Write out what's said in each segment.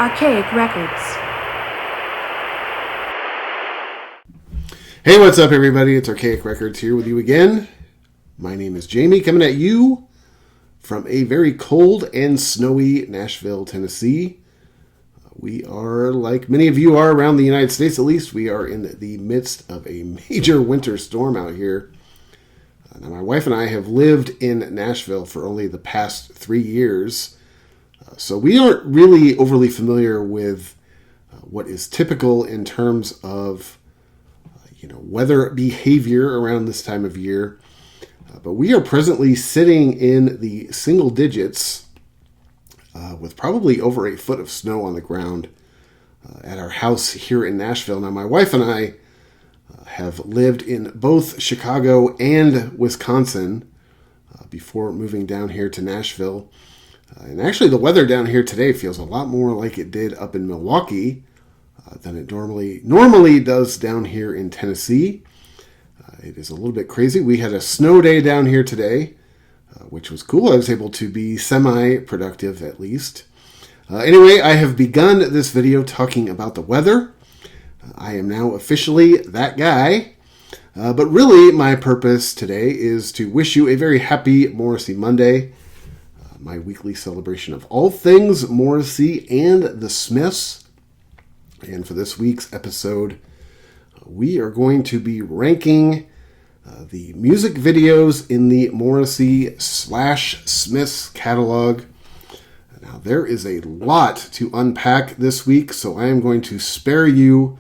Archaic Records. Hey, what's up, everybody? It's Archaic Records here with you again. My name is Jamie, coming at you from a very cold and snowy Nashville, Tennessee. We are, like many of you are around the United States at least, we are in the midst of a major winter storm out here. Now, my wife and I have lived in Nashville for only the past 3 years, so we aren't really overly familiar with what is typical in terms of weather behavior around this time of year. But we are presently sitting in the single digits with probably over 8 foot of snow on the ground at our house here in Nashville. Now, my wife and I have lived in both Chicago and Wisconsin before moving down here to Nashville. And actually, the weather down here today feels a lot more like it did up in Milwaukee than it normally does down here in Tennessee. It is a little bit crazy. We had a snow day down here today, which was cool. I was able to be semi-productive at least. Anyway, I have begun this video talking about the weather. I am now officially that guy. But really, my purpose today is to wish you a very happy Morrissey Monday, my weekly celebration of all things Morrissey and the Smiths. And for this week's episode, we are going to be ranking the music videos in the Morrissey/Smiths catalog. Now, there is a lot to unpack this week, so I am going to spare you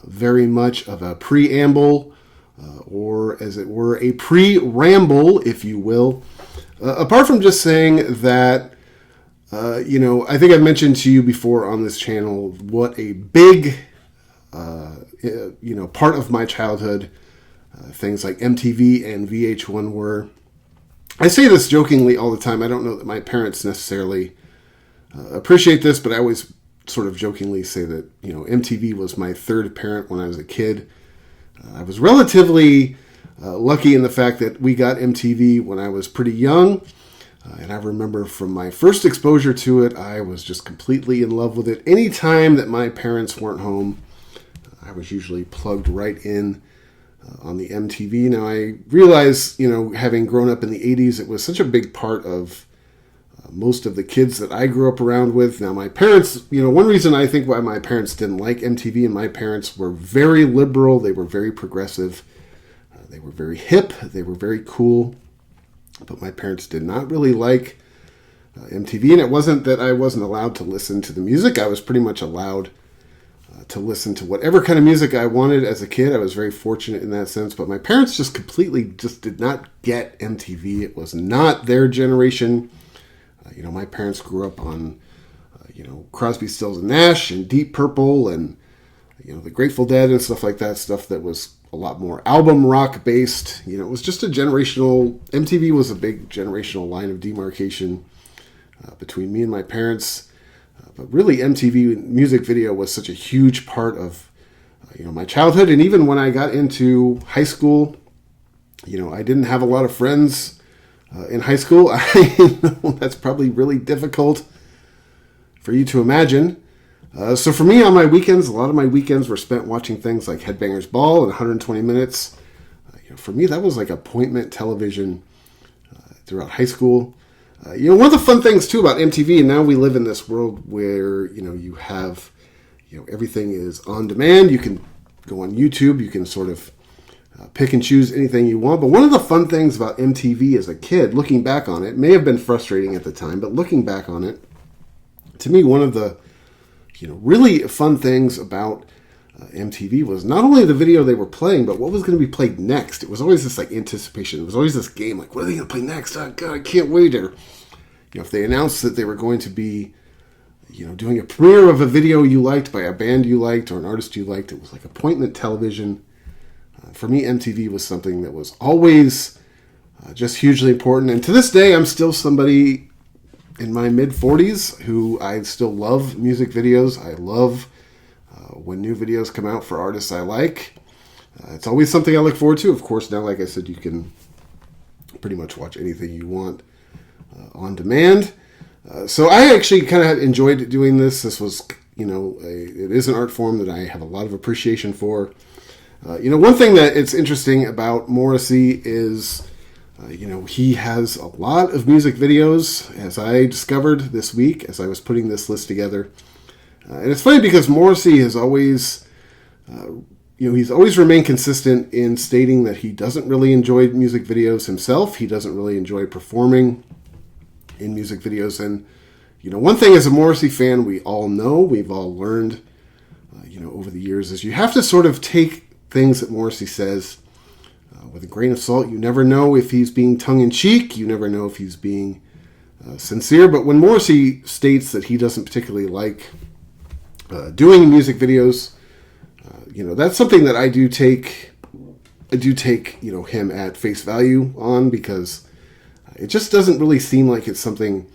very much of a preamble, or as it were, a pre-ramble, if you will. Apart from just saying that, I think I've mentioned to you before on this channel what a big, part of my childhood, things like MTV and VH1 were. I say this jokingly all the time. I don't know that my parents necessarily appreciate this, but I always sort of jokingly say that, MTV was my third parent when I was a kid. I was relatively lucky in the fact that we got MTV when I was pretty young. And I remember from my first exposure to it, I was just completely in love with it. Any time that my parents weren't home, I was usually plugged right in on the MTV. Now, I realize, having grown up in the 80s, it was such a big part of most of the kids that I grew up around with. Now, my parents, one reason I think why my parents didn't like MTV, and my parents were very liberal, they were very progressive, they were very hip, they were very cool, but my parents did not really like MTV, and it wasn't that I wasn't allowed to listen to the music. I was pretty much allowed to listen to whatever kind of music I wanted as a kid. I was very fortunate in that sense, but my parents just did not get MTV. It was not their generation. My parents grew up on, Crosby, Stills and Nash and Deep Purple and, the Grateful Dead and stuff like that, stuff that was a lot more album rock based. It was just MTV was a big generational line of demarcation between me and my parents. But really, MTV music video was such a huge part of, my childhood. And even when I got into high school, I didn't have a lot of friends in high school. I know that's probably really difficult for you to imagine. So for me, on my weekends, a lot of my weekends were spent watching things like Headbangers Ball and 120 Minutes. For me, that was like appointment television throughout high school. One of the fun things, too, about MTV, and now we live in this world where, you have, everything is on demand. You can go on YouTube. You can sort of pick and choose anything you want. But one of the fun things about MTV as a kid, looking back on it, may have been frustrating at the time, but looking back on it, to me, one of the really fun things about MTV was not only the video they were playing, but what was going to be played next. It was always this anticipation. It was always this game, what are they going to play next? Oh, God, I can't wait. Or, if they announced that they were going to be, doing a premiere of a video you liked by a band you liked or an artist you liked, it was like appointment television. For me, MTV was something that was always just hugely important. And to this day, I'm still somebody in my mid-40s who I still love music videos. I love when new videos come out for artists I like. It's always something I look forward to. Of course, now, like I said, you can pretty much watch anything you want on demand. So I actually kind of enjoyed doing this. This was, it is an art form that I have a lot of appreciation for. One thing that it's interesting about Morrissey is, he has a lot of music videos, as I discovered this week as I was putting this list together. And it's funny because Morrissey has always, he's always remained consistent in stating that he doesn't really enjoy music videos himself. He doesn't really enjoy performing in music videos. And, one thing as a Morrissey fan, we've all learned, over the years, is you have to sort of take things that Morrissey says with a grain of salt. You never know if he's being tongue-in-cheek. You never know if he's being sincere. But when Morrissey states that he doesn't particularly like doing music videos, that's something that I do take him at face value on, because it just doesn't really seem like it's something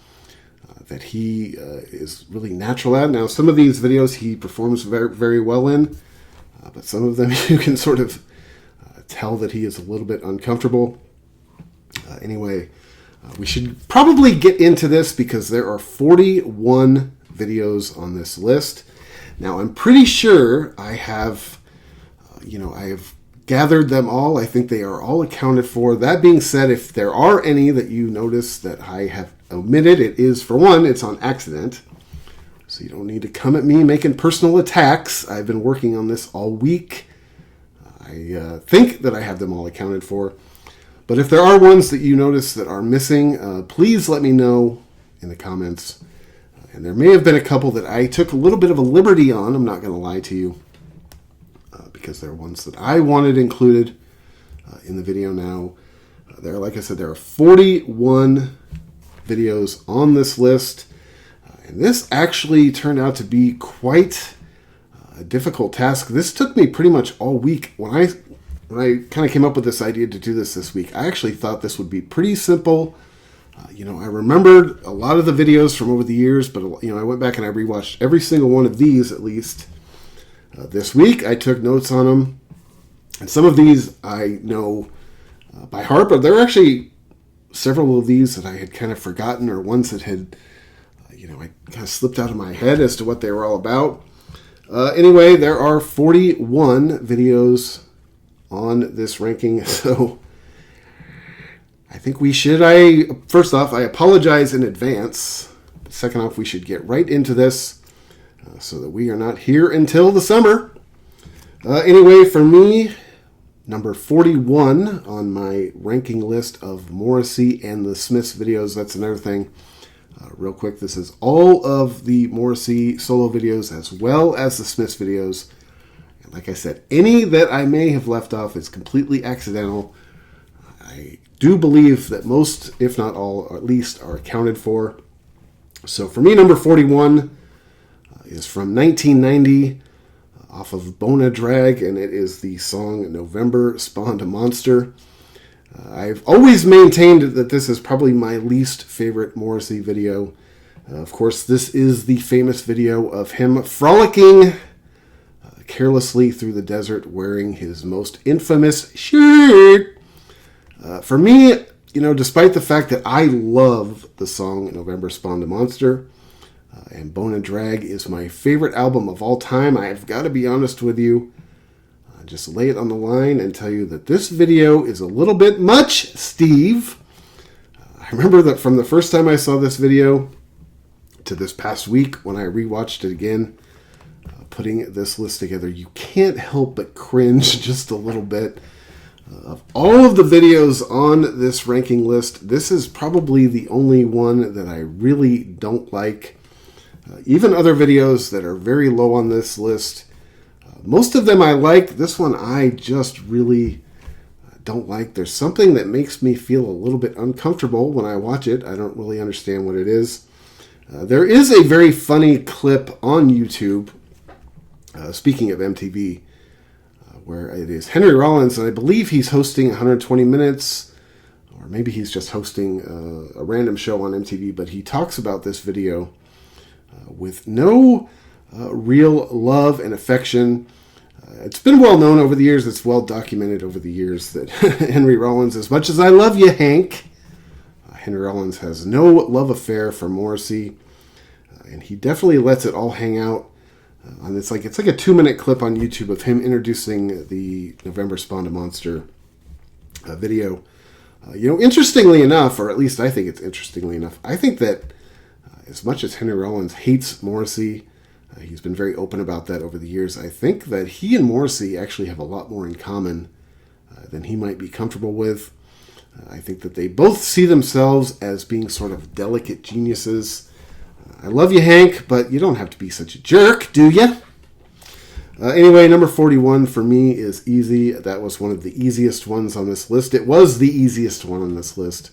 that he is really natural at. Now, some of these videos he performs very, very well in, but some of them you can sort of tell that he is a little bit uncomfortable. Anyway, we should probably get into this because there are 41 videos on this list. Now, I'm pretty sure I have gathered them all. I think they are all accounted for. That being said, if there are any that you notice that I have omitted, it is, for one, it's on accident. So you don't need to come at me making personal attacks. I've been working on this all week. I think that I have them all accounted for. But if there are ones that you notice that are missing, please let me know in the comments. And there may have been a couple that I took a little bit of a liberty on, I'm not going to lie to you, because they're ones that I wanted included in the video now. Like I said, there are 41 videos on this list. And this actually turned out to be quite a difficult task. This took me pretty much all week. When I kind of came up with this idea to do this week, I actually thought this would be pretty simple. I remembered a lot of the videos from over the years, but I went back and I rewatched every single one of these at least this week. I took notes on them, and some of these I know by heart, but there are actually several of these that I had kind of forgotten, or ones that had I kind of slipped out of my head as to what they were all about. Anyway, there are 41 videos on this ranking, so I think we should. First off, I apologize in advance. Second off, we should get right into this so that we are not here until the summer. Anyway, for me, number 41 on my ranking list of Morrissey and the Smiths videos. That's another thing. Real quick, this is all of the Morrissey solo videos as well as the Smiths videos. And like I said, any that I may have left off is completely accidental. I do believe that most, if not all, or at least, are accounted for. So for me, number 41 is from 1990, off of Bona Drag, and it is the song November Spawned a Monster. I've always maintained that this is probably my least favorite Morrissey video. Of course, this is the famous video of him frolicking carelessly through the desert wearing his most infamous shirt. For me, despite the fact that I love the song November Spawned a Monster, and Bona Drag is my favorite album of all time, I've got to be honest with you. Just lay it on the line and tell you that this video is a little bit much, Steve. I remember that from the first time I saw this video to this past week when I rewatched it again, putting this list together, you can't help but cringe just a little bit. Of all of the videos on this ranking list, this is probably the only one that I really don't like. Even other videos that are very low on this list, most of them I like. This one I just really don't like. There's something that makes me feel a little bit uncomfortable when I watch it. I don't really understand what it is. There is a very funny clip on YouTube, speaking of MTV, where it is Henry Rollins, and I believe he's hosting 120 Minutes, or maybe he's just hosting a random show on MTV, but he talks about this video with no real love and affection. It's been well known over the years, it's well documented over the years that Henry Rollins, as much as I love you, Hank, Henry Rollins has no love affair for Morrissey, and he definitely lets it all hang out. And it's like a 2-minute clip on YouTube of him introducing the November Spawned a Monster video. Interestingly enough, or at least I think it's interestingly enough, I think that as much as Henry Rollins hates Morrissey, he's been very open about that over the years, I think that he and Morrissey actually have a lot more in common than he might be comfortable with. I think that they both see themselves as being sort of delicate geniuses. I love you, Hank, but you don't have to be such a jerk, do you? Anyway, number 41 for me is easy. That was one of the easiest ones on this list. It was the easiest one on this list.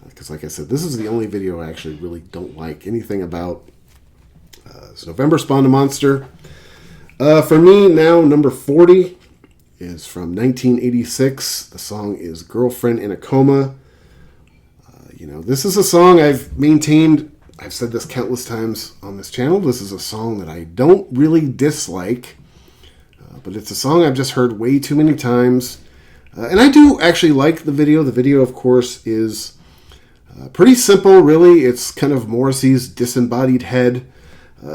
Because like I said, this is the only video I actually really don't like anything about. It's November Spawned a Monster. For me now, number 40 is from 1986. The song is Girlfriend in a Coma. This is a song I've maintained. I've said this countless times on this channel. This is a song that I don't really dislike, but it's a song I've just heard way too many times. And I do actually like the video. The video, of course, is pretty simple, really. It's kind of Morrissey's disembodied head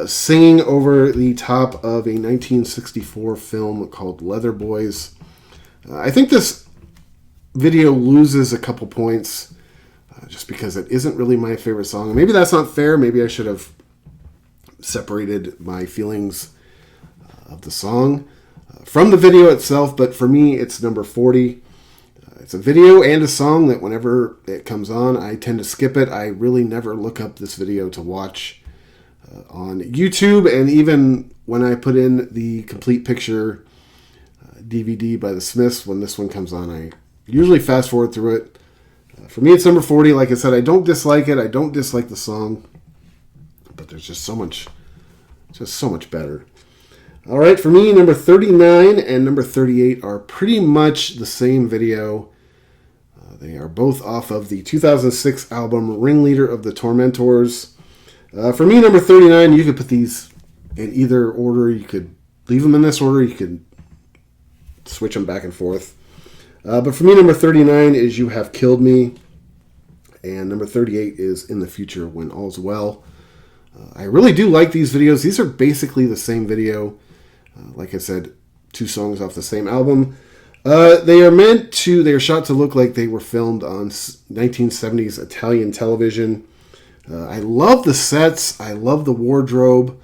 singing over the top of a 1964 film called Leather Boys. I think this video loses a couple points just because it isn't really my favorite song. Maybe that's not fair. Maybe I should have separated my feelings of the song from the video itself, but for me, it's number 40. It's a video and a song that whenever it comes on, I tend to skip it. I really never look up this video to watch on YouTube, and even when I put in the complete picture DVD by the Smiths, when this one comes on, I usually fast forward through it. For me, it's number 40. Like I said, I don't dislike it. I don't dislike the song, but there's just so much better. All right, for me, number 39 and number 38 are pretty much the same video. They are both off of the 2006 album Ringleader of the Tormentors. For me, number 39, you could put these in either order. You could leave them in this order. You could switch them back and forth. But for me, number 39 is You Have Killed Me. And number 38 is In the Future When All's Well. I really do like these videos. These are basically the same video. Like I said, 2 songs off the same album. They are shot to look like they were filmed on 1970s Italian television. I love the sets. I love the wardrobe.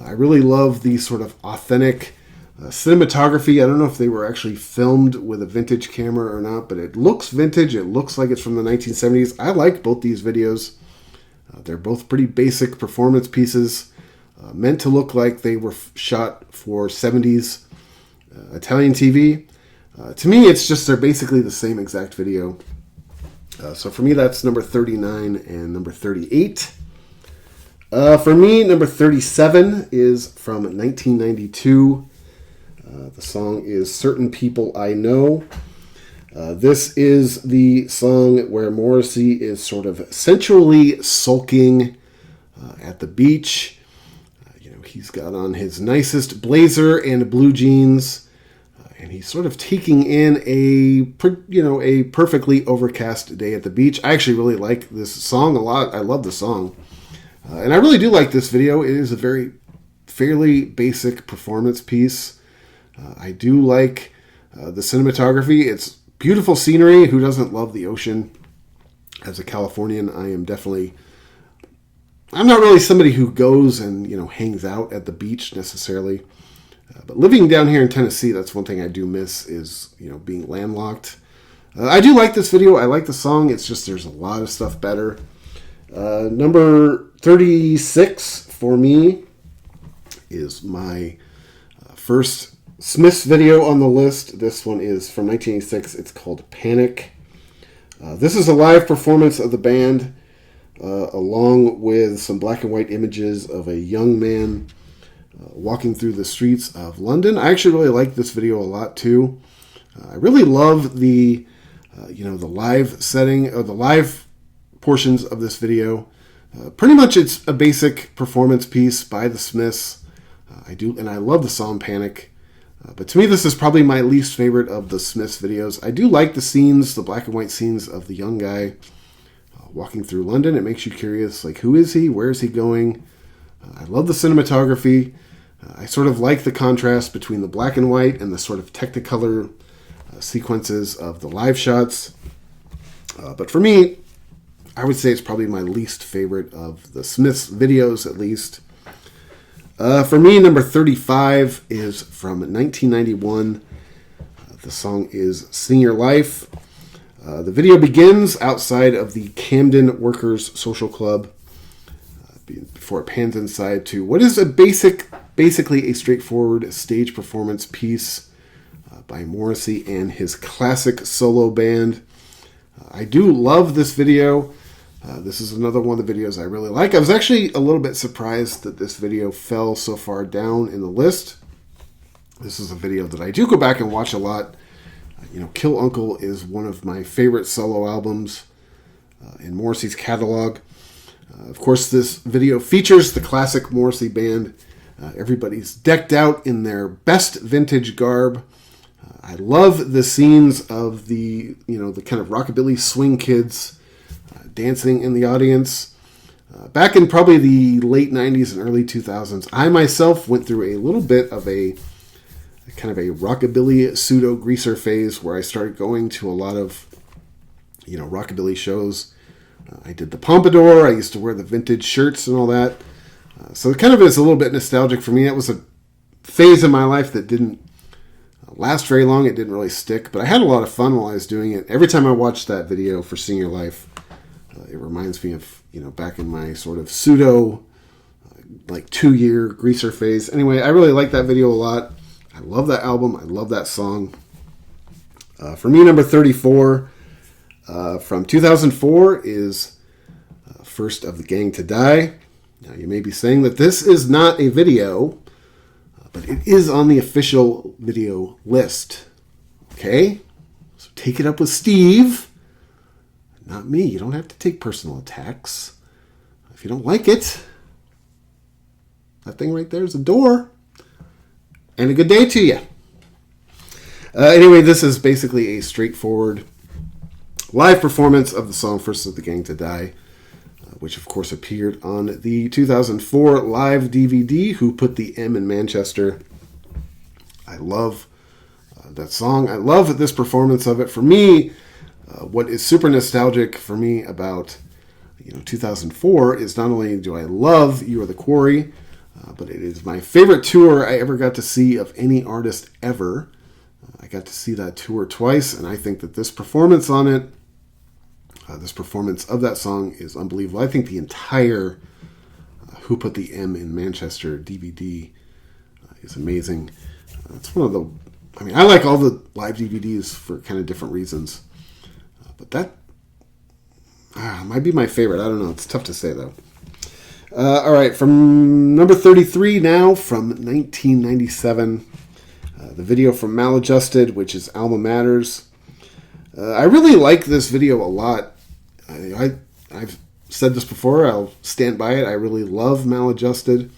I really love the sort of authentic cinematography. I don't know if they were actually filmed with a vintage camera or not, but it looks vintage. It looks like it's from the 1970s. I like both these videos. They're both pretty basic performance pieces, meant to look like they were shot for 70s Italian TV. To me, they're basically the same exact video. So for me, that's number 39 and number 38. For me, number 37 is from 1992. The song is Certain People I Know. This is the song where Morrissey is sort of sensually sulking at the beach. He's got on his nicest blazer and blue jeans. And he's sort of taking in a perfectly overcast day at the beach. I actually really like this song a lot. I love the song. And I really do like this video. It is a fairly basic performance piece. I do like the cinematography. It's beautiful scenery. Who doesn't love the ocean? As a Californian, I'm not really somebody who goes and, hangs out at the beach necessarily. But living down here in Tennessee, that's one thing I do miss is, being landlocked. I do like this video. I like the song. It's just there's a lot of stuff better. Number 36 for me is my first Smiths video on the list. This one is from 1986. It's called Panic. This is a live performance of the band along with some black and white images of a young man walking through the streets of London. I actually really like this video a lot too. I really love the live setting or the live portions of this video. Pretty much it's a basic performance piece by the Smiths. I love the song Panic. But to me, this is probably my least favorite of the Smiths videos. I do like the scenes, the black and white scenes of the young guy walking through London. It makes you curious, like, who is he? Where is he going? I love the cinematography. I sort of like the contrast between the black and white and the sort of Technicolor sequences of the live shots. But for me, I would say it's probably my least favorite of the Smiths videos, at least. For me, number 35 is from 1991. The song is Sing Your Life. The video begins outside of the Camden Workers Social Club before it pans inside to what is basically a straightforward stage performance piece by Morrissey and his classic solo band. I do love this video. This is another one of the videos I really like. I was actually a little bit surprised that this video fell so far down in the list. This is a video that I do go back and watch a lot. Kill Uncle is one of my favorite solo albums in Morrissey's catalog. Of course, this video features the classic Morrissey band. Everybody's decked out in their best vintage garb. I love the scenes of the kind of rockabilly swing kids dancing in the audience. Back in probably the late 90s and early 2000s, I myself went through a little bit of a kind of a rockabilly pseudo-greaser phase where I started going to a lot of, rockabilly shows. I did the pompadour. I used to wear the vintage shirts and all that. So it kind of is a little bit nostalgic for me. It was a phase in my life that didn't last very long. It didn't really stick, but I had a lot of fun while I was doing it. Every time I watched that video for Sing Your Life, it reminds me of, back in my sort of pseudo, 2-year greaser phase. Anyway, I really like that video a lot. I love that album. I love that song. For me, number 34 from 2004 is First of the Gang to Die. Now, you may be saying that this is not a video, but it is on the official video list. Okay? So take it up with Steve. Not me. You don't have to take personal attacks. If you don't like it, that thing right there is a door. And a good day to you. Anyway, this is basically a straightforward live performance of the song First of the Gang to Die, which of course appeared on the 2004 live DVD, Who Put the M in Manchester. I love that song. I love this performance of it. For me, what is super nostalgic for me about 2004 is not only do I love You Are the Quarry, but it is my favorite tour I ever got to see of any artist ever. I got to see that tour twice, and I think that this performance on it, this performance of that song is unbelievable. I think the entire Who Put the M in Manchester DVD is amazing. It's one of the... I like all the live DVDs for kind of different reasons. But that might be my favorite. I don't know. It's tough to say, though. All right, from number 33 now, from 1997, the video from Maladjusted, which is Alma Matters. I really like this video a lot. I've said this before. I'll stand by it. I really love Maladjusted.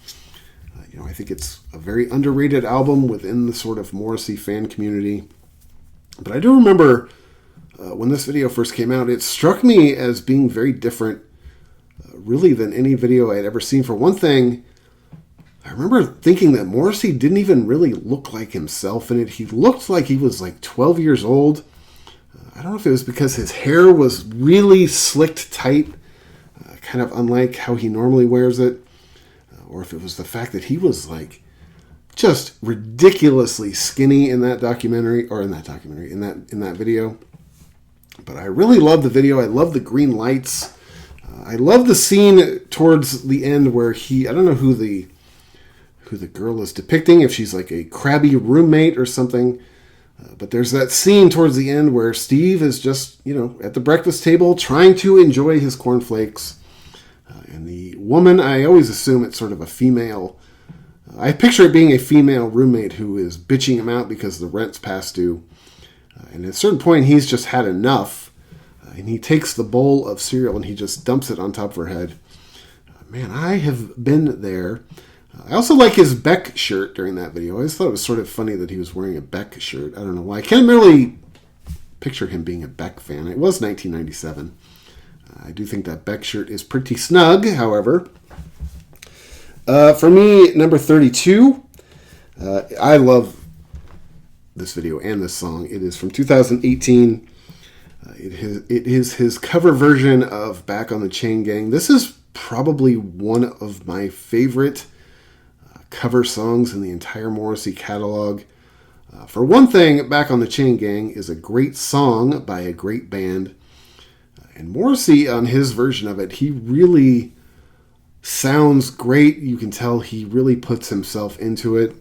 I think it's a very underrated album within the sort of Morrissey fan community. But I do remember when this video first came out, it struck me as being very different really than any video I had ever seen. For one thing, I remember thinking that Morrissey didn't even really look like himself in it. He looked like he was 12 years old. I don't know if it was because his hair was really slicked tight, kind of unlike how he normally wears it, or if it was the fact that he was just ridiculously skinny in that video. But I really love the video. I love the green lights. I love the scene towards the end where I don't know who the girl is depicting, if she's a crabby roommate or something. But there's that scene towards the end where Steve is just, at the breakfast table trying to enjoy his cornflakes. And the woman, I always assume it's sort of a female. I picture it being a female roommate who is bitching him out because the rent's past due. And at a certain point, he's just had enough. And he takes the bowl of cereal and he just dumps it on top of her head. Man, I have been there. I also like his Beck shirt during that video. I just thought it was sort of funny that he was wearing a Beck shirt. I don't know why. I can't really picture him being a Beck fan. It was 1997. I do think that Beck shirt is pretty snug, however. For me, number 32, I love this video and this song. It is from 2018. It is his cover version of Back on the Chain Gang. This is probably one of my favorite cover songs in the entire Morrissey catalog. For one thing, Back on the Chain Gang is a great song by a great band. And Morrissey, on his version of it, he really sounds great. You can tell he really puts himself into it.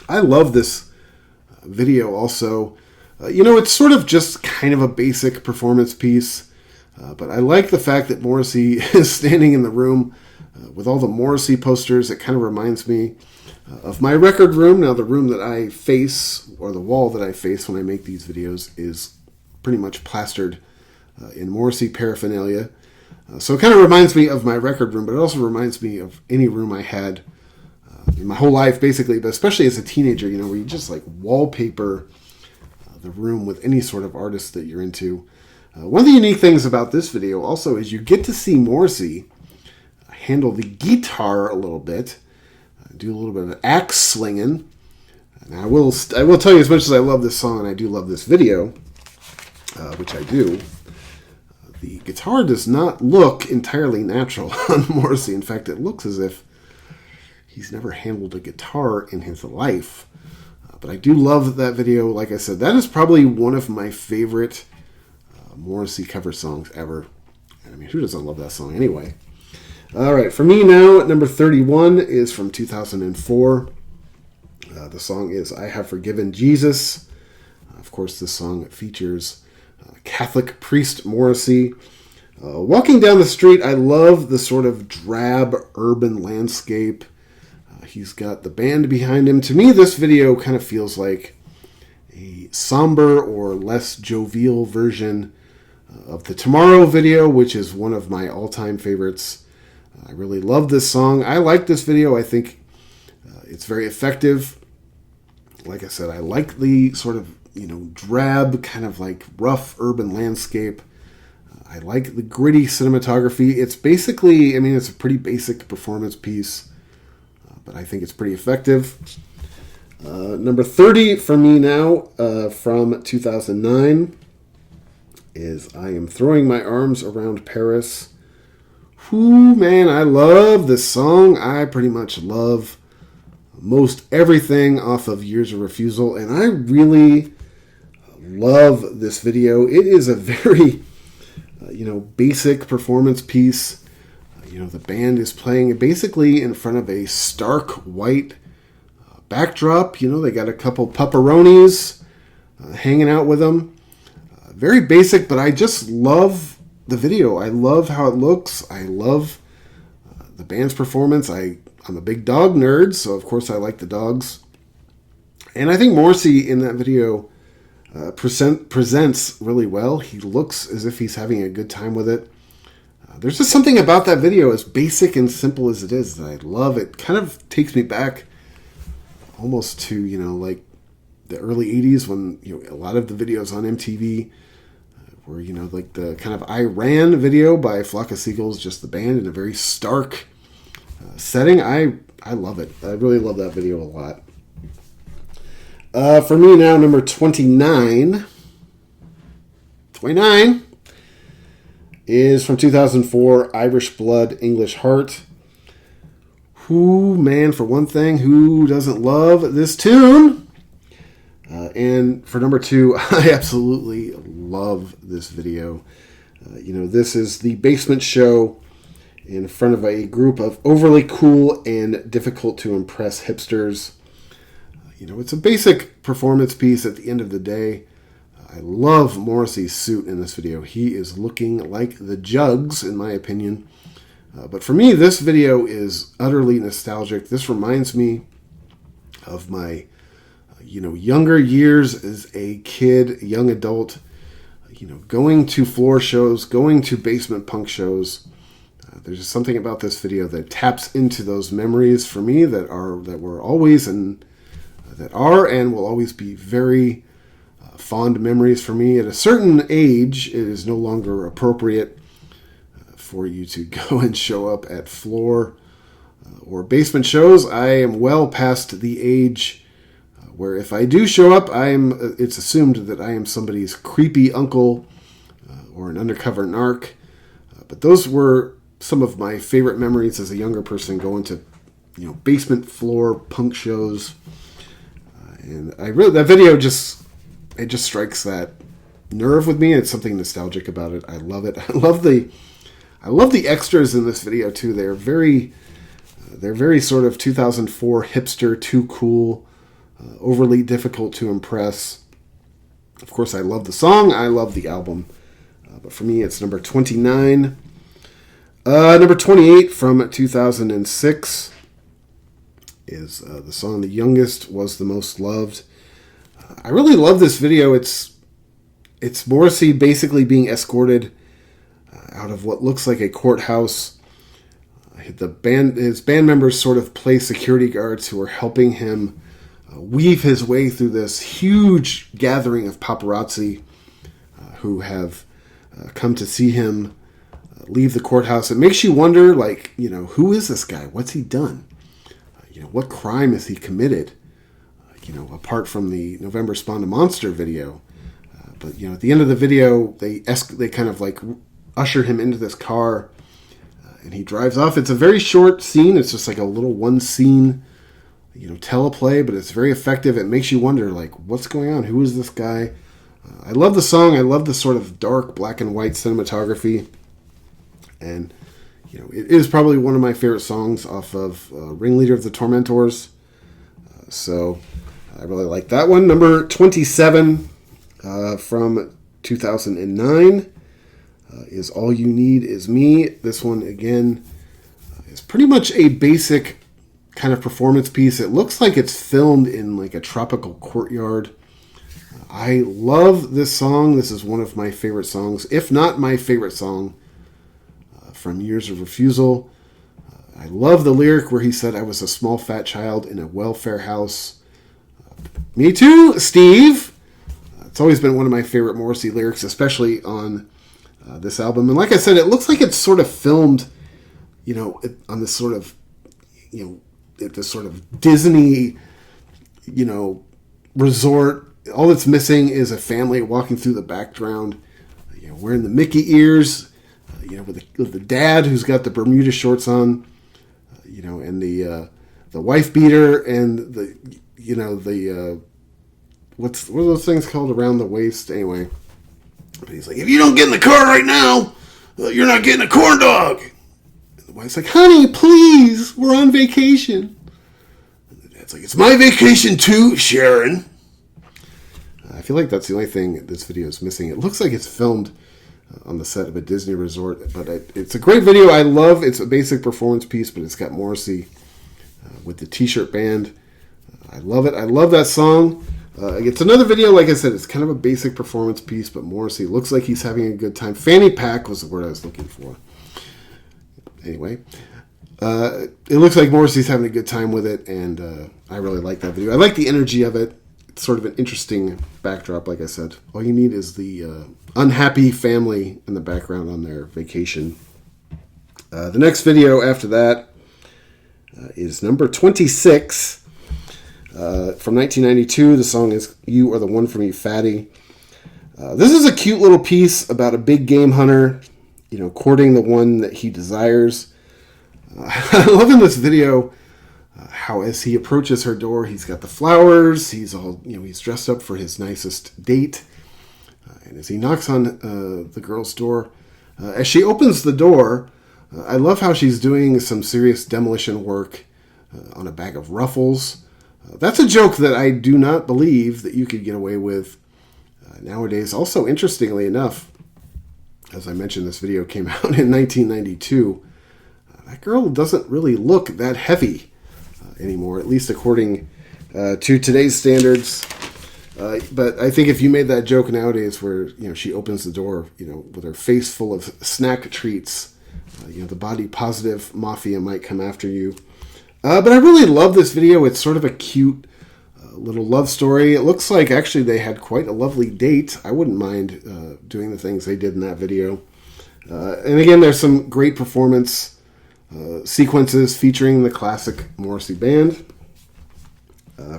I love this video also. It's sort of just kind of a basic performance piece. But I like the fact that Morrissey is standing in the room with all the Morrissey posters. It kind of reminds me of my record room. Now, the room that I face, or the wall that I face when I make these videos, is pretty much plastered in Morrissey paraphernalia. So it kind of reminds me of my record room, but it also reminds me of any room I had in my whole life, basically, but especially as a teenager, where you just like wallpaper the room with any sort of artist that you're into. One of the unique things about this video also is you get to see Morrissey handle the guitar a little bit, do a little bit of axe slinging. And I will tell you, as much as I love this song and I do love this video, which I do, the guitar does not look entirely natural on Morrissey. In fact, it looks as if he's never handled a guitar in his life. But I do love that video. Like I said, that is probably one of my favorite Morrissey cover songs ever. I mean, who doesn't love that song anyway? All right, for me now, number 31 is from 2004. The song is I Have Forgiven Jesus. Of course, this song features Catholic priest Morrissey. Walking down the street, I love the sort of drab urban landscape. He's got the band behind him. To me, this video kind of feels like a somber or less jovial version of the Tomorrow video, which is one of my all-time favorites. I really love this song. I like this video. I think it's very effective. Like I said, I like the sort of, drab, kind of like rough urban landscape. I like the gritty cinematography. It's basically, it's a pretty basic performance piece, but I think it's pretty effective. Number 30 for me now, from 2009, is I Am Throwing My Arms Around Paris. Whoo, man, I love this song. I pretty much love most everything off of Years of Refusal, and I really love this video. It is a very, basic performance piece. The band is playing basically in front of a stark white backdrop. They got a couple pepperonis hanging out with them. Very basic, but I just love the video. I love how it looks. I love the band's performance. I'm a big dog nerd, so of course I like the dogs. And I think Morrissey in that video presents really well. He looks as if he's having a good time with it. There's just something about that video, as basic and simple as it is, that I love. It kind of takes me back almost to, like the early 80s when, a lot of the videos on MTV were, like the kind of I Ran video by Flock of Seagulls, just the band in a very stark setting. I love it. I really love that video a lot. For me now, number 29 is from 2004, Irish Blood, English Heart. Who, man, for one thing, who doesn't love this tune? And for number 2, I absolutely love this video. This is the basement show in front of a group of overly cool and difficult to impress hipsters. It's a basic performance piece at the end of the day. I love Morrissey's suit in this video. He is looking like the Jugs, in my opinion. But for me, this video is utterly nostalgic. This reminds me of my, younger years as a kid, a young adult, going to floor shows, going to basement punk shows. There's just something about this video that taps into those memories for me that were always and that are and will always be very fond memories for me. At a certain age, it is no longer appropriate for you to go and show up at floor or basement shows. I am well past the age where if I do show up, it's assumed that I am somebody's creepy uncle or an undercover narc. But those were some of my favorite memories as a younger person, going to basement floor punk shows. And that video just strikes that nerve with me. It's something nostalgic about it. I love it. I love the extras in this video too. They're very sort of 2004 hipster, too cool, overly difficult to impress. Of course, I love the song. I love the album. But for me, it's number 29. Number 28 from 2006 is the song "The Youngest Was the Most Loved." I really love this video. It's Morrissey basically being escorted out of what looks like a courthouse. His band members sort of play security guards who are helping him weave his way through this huge gathering of paparazzi who have come to see him leave the courthouse. It makes you wonder, who is this guy? What's he done? What crime has he committed? Apart from the November Spawn a Monster video. But at the end of the video, they kind of usher him into this car, and he drives off. It's a very short scene. It's just like a little one scene, teleplay, but it's very effective. It makes you wonder, what's going on? Who is this guy? I love the song. I love the sort of dark black and white cinematography. And, it is probably one of my favorite songs off of Ringleader of the Tormentors. So I really like that one. Number 27 from 2009 is All You Need Is Me. This one, again, is pretty much a basic kind of performance piece. It looks like it's filmed in a tropical courtyard. I love this song. This is one of my favorite songs, if not my favorite song from Years of Refusal. I love the lyric where he said, "I was a small fat child in a welfare house." Me too, Steve. It's always been one of my favorite Morrissey lyrics, especially on this album. And like I said, it looks like it's sort of filmed, on this sort of, this sort of Disney, resort. All that's missing is a family walking through the background, wearing the Mickey ears, with the dad who's got the Bermuda shorts on, and the wife beater and what are those things called around the waist? Anyway, but he's like, "If you don't get in the car right now, you're not getting a corn dog." And the wife's like, "Honey, please, we're on vacation." And the dad's like, "It's my vacation too, Sharon." I feel like that's the only thing this video is missing. It looks like it's filmed on the set of a Disney resort, but it's a great video. I love it's a basic performance piece, but it's got Morrissey with the T-shirt band. I love it. I love that song. It's another video, like I said, it's kind of a basic performance piece, but Morrissey looks like he's having a good time. Fanny pack was the word I was looking for. Anyway, it looks like Morrissey's having a good time with it, and I really like that video. I like the energy of it. It's sort of an interesting backdrop, like I said. All you need is the unhappy family in the background on their vacation. The next video after that is number 26 from 1992. The song is "You Are the One for Me, Fatty." This is a cute little piece about a big game hunter, courting the one that he desires. I love in this video how as he approaches her door, he's got the flowers, he's all, he's dressed up for his nicest date. And as he knocks on the girl's door, as she opens the door, I love how she's doing some serious demolition work on a bag of Ruffles. That's a joke that I do not believe that you could get away with nowadays. Also, interestingly enough, as I mentioned, this video came out in 1992. That girl doesn't really look that heavy anymore, at least according to today's standards. But I think if you made that joke nowadays where, she opens the door, with her face full of snack treats, the body positive mafia might come after you. But I really love this video. It's sort of a cute little love story. It looks like actually they had quite a lovely date. I wouldn't mind doing the things they did in that video. And again, there's some great performance sequences featuring the classic Morrissey band.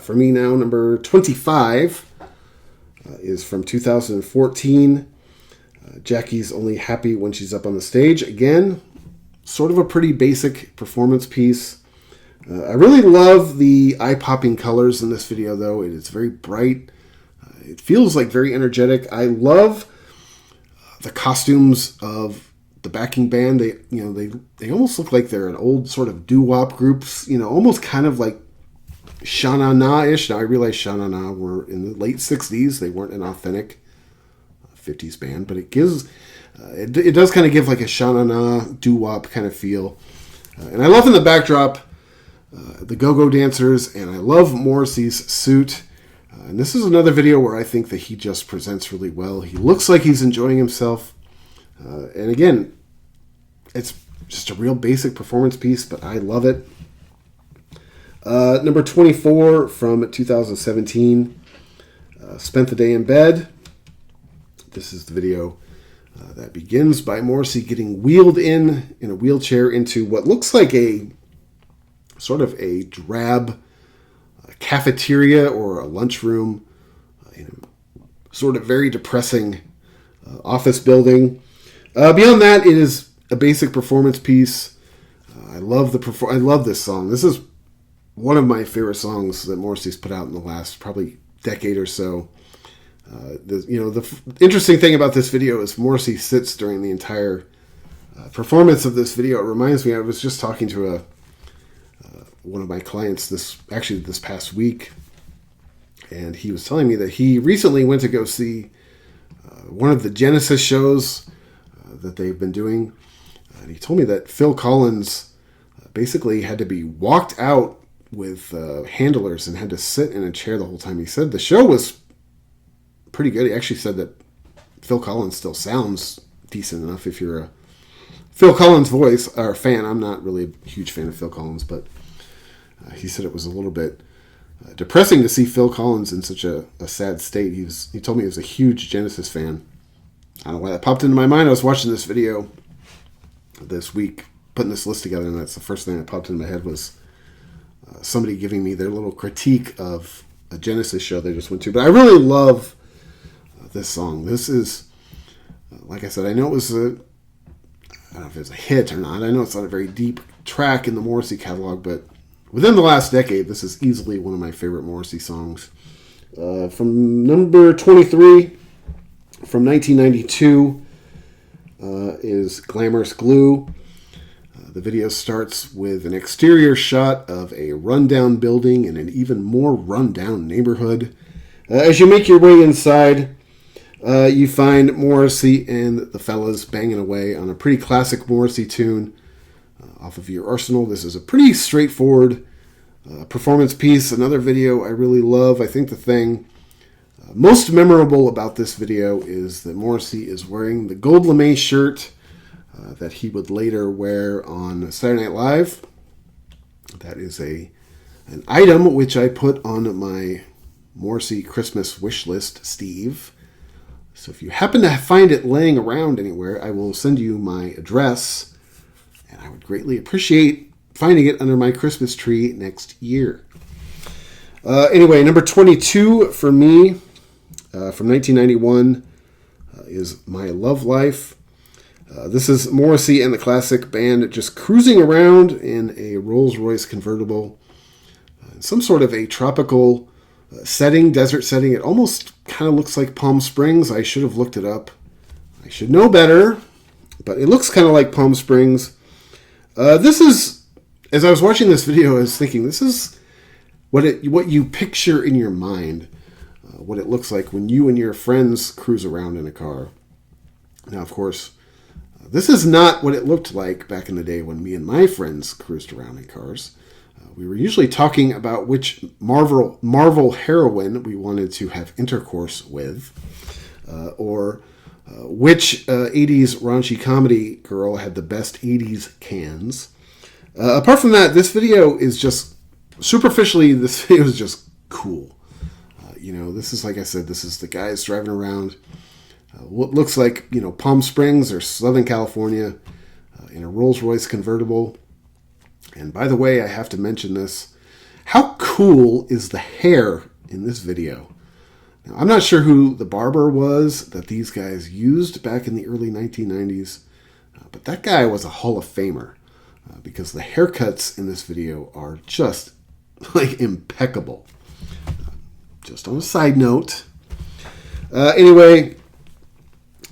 For me now, number 25 is from 2014. Jackie's Only Happy When She's Up on the Stage. Again, sort of a pretty basic performance piece. I really love the eye-popping colors in this video, though. It is very bright. It feels like very energetic. I love the costumes of the backing band. They almost look like they're an old sort of doo-wop groups. Almost kind of like Sha Na Na-ish. Now I realize Sha Na Na were in the late 60s. They weren't an authentic 50s band, but it gives it does kind of give like a Sha Na Na doo-wop kind of feel. And I love in the backdrop the go-go dancers, and I love Morrissey's suit. And this is another video where I think that he just presents really well. He looks like he's enjoying himself. And again, it's just a real basic performance piece, but I love it. Number 24 from 2017, Spent the Day in Bed. This is the video that begins by Morrissey getting wheeled in a wheelchair into what looks like a sort of a drab cafeteria or a lunchroom in a sort of very depressing office building. Beyond that, it is a basic performance piece. I love this song. This is one of my favorite songs that Morrissey's put out in the last probably decade or so. The interesting thing about this video is Morrissey sits during the entire performance of this video. It reminds me, I was just talking to one of my clients this past week, and he was telling me that he recently went to go see one of the Genesis shows that they've been doing. And he told me that Phil Collins basically had to be walked out with handlers and had to sit in a chair the whole time. He said the show was pretty good. He actually said that Phil Collins still sounds decent enough if you're a Phil Collins voice or fan. I'm not really a huge fan of Phil Collins, but he said it was a little bit depressing to see Phil Collins in such a sad state. He told me he was a huge Genesis fan. I don't know why that popped into my mind. I was watching this video this week, putting this list together, and that's the first thing that popped into my head was somebody giving me their little critique of a Genesis show they just went to. But I really love this song. This is, like I said, I know it was I don't know if it's a hit or not. I know it's not a very deep track in the Morrissey catalog, but within the last decade, this is easily one of my favorite Morrissey songs. From number 23, from 1992, is Glamorous Glue. The video starts with an exterior shot of a rundown building in an even more rundown neighborhood. As you make your way inside, you find Morrissey and the fellas banging away on a pretty classic Morrissey tune off of Your Arsenal. This is a pretty straightforward performance piece. Another video I really love. I think the thing most memorable about this video is that Morrissey is wearing the gold lame shirt that he would later wear on Saturday Night Live. That is an item which I put on my Morrissey Christmas wish list, Steve. So if you happen to find it laying around anywhere, I will send you my address, and I would greatly appreciate finding it under my Christmas tree next year. Anyway, number 22 for me from 1991 is My Love Life. This is Morrissey and the classic band just cruising around in a Rolls-Royce convertible. Some sort of a tropical setting, desert setting. It almost kind of looks like Palm Springs. I should have looked it up. I should know better, but it looks kind of like Palm Springs. This is, as I was watching this video, I was thinking, this is what you picture in your mind, what it looks like when you and your friends cruise around in a car. Now, of course, this is not what it looked like back in the day when me and my friends cruised around in cars. We were usually talking about which Marvel heroine we wanted to have intercourse with, or which 80s raunchy comedy girl had the best 80s cans. Apart from that, this video is just, superficially, this video is just cool. This is, like I said, this is the guys driving around what looks like, Palm Springs or Southern California in a Rolls-Royce convertible. And by the way, I have to mention this. How cool is the hair in this video? Now, I'm not sure who the barber was that these guys used back in the early 1990s, but that guy was a Hall of Famer because the haircuts in this video are just like impeccable. Just on a side note. Anyway,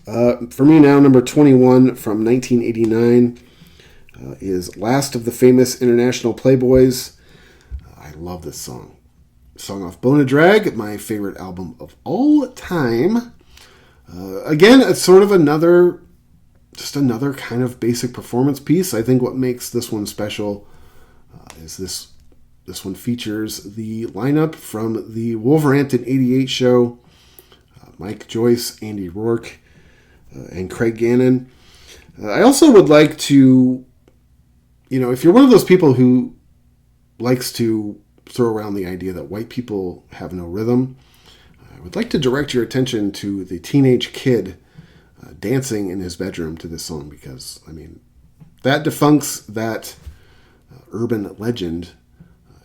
for me now, number 21 from 1989 is Last of the Famous International Playboys. I love this song. Song off Bone of Drag, my favorite album of all time. Again, it's sort of another kind of basic performance piece. I think what makes this one special is this one features the lineup from the Wolverhampton '88 show. Mike Joyce, Andy Rourke, and Craig Gannon. I also would like to, if you're one of those people who likes to throw around the idea that white people have no rhythm, I would like to direct your attention to the teenage kid dancing in his bedroom to this song, because, that defunks that urban legend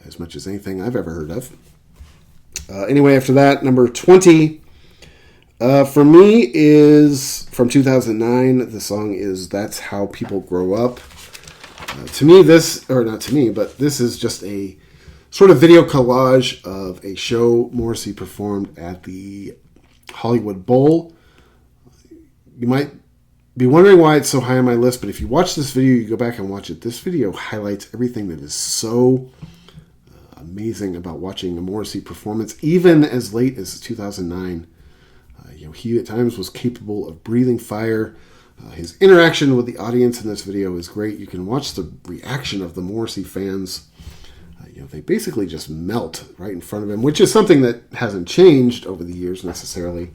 as much as anything I've ever heard of. Anyway, after that, number 20 for me is from 2009. The song is That's How People Grow Up. This is just a sort of video collage of a show Morrissey performed at the Hollywood Bowl. You might be wondering why it's so high on my list, but if you watch this video, you go back and watch it. This video highlights everything that is so amazing about watching a Morrissey performance, even as late as 2009. He at times was capable of breathing fire. His interaction with the audience in this video is great. You can watch the reaction of the Morrissey fans. They basically just melt right in front of him, which is something that hasn't changed over the years necessarily.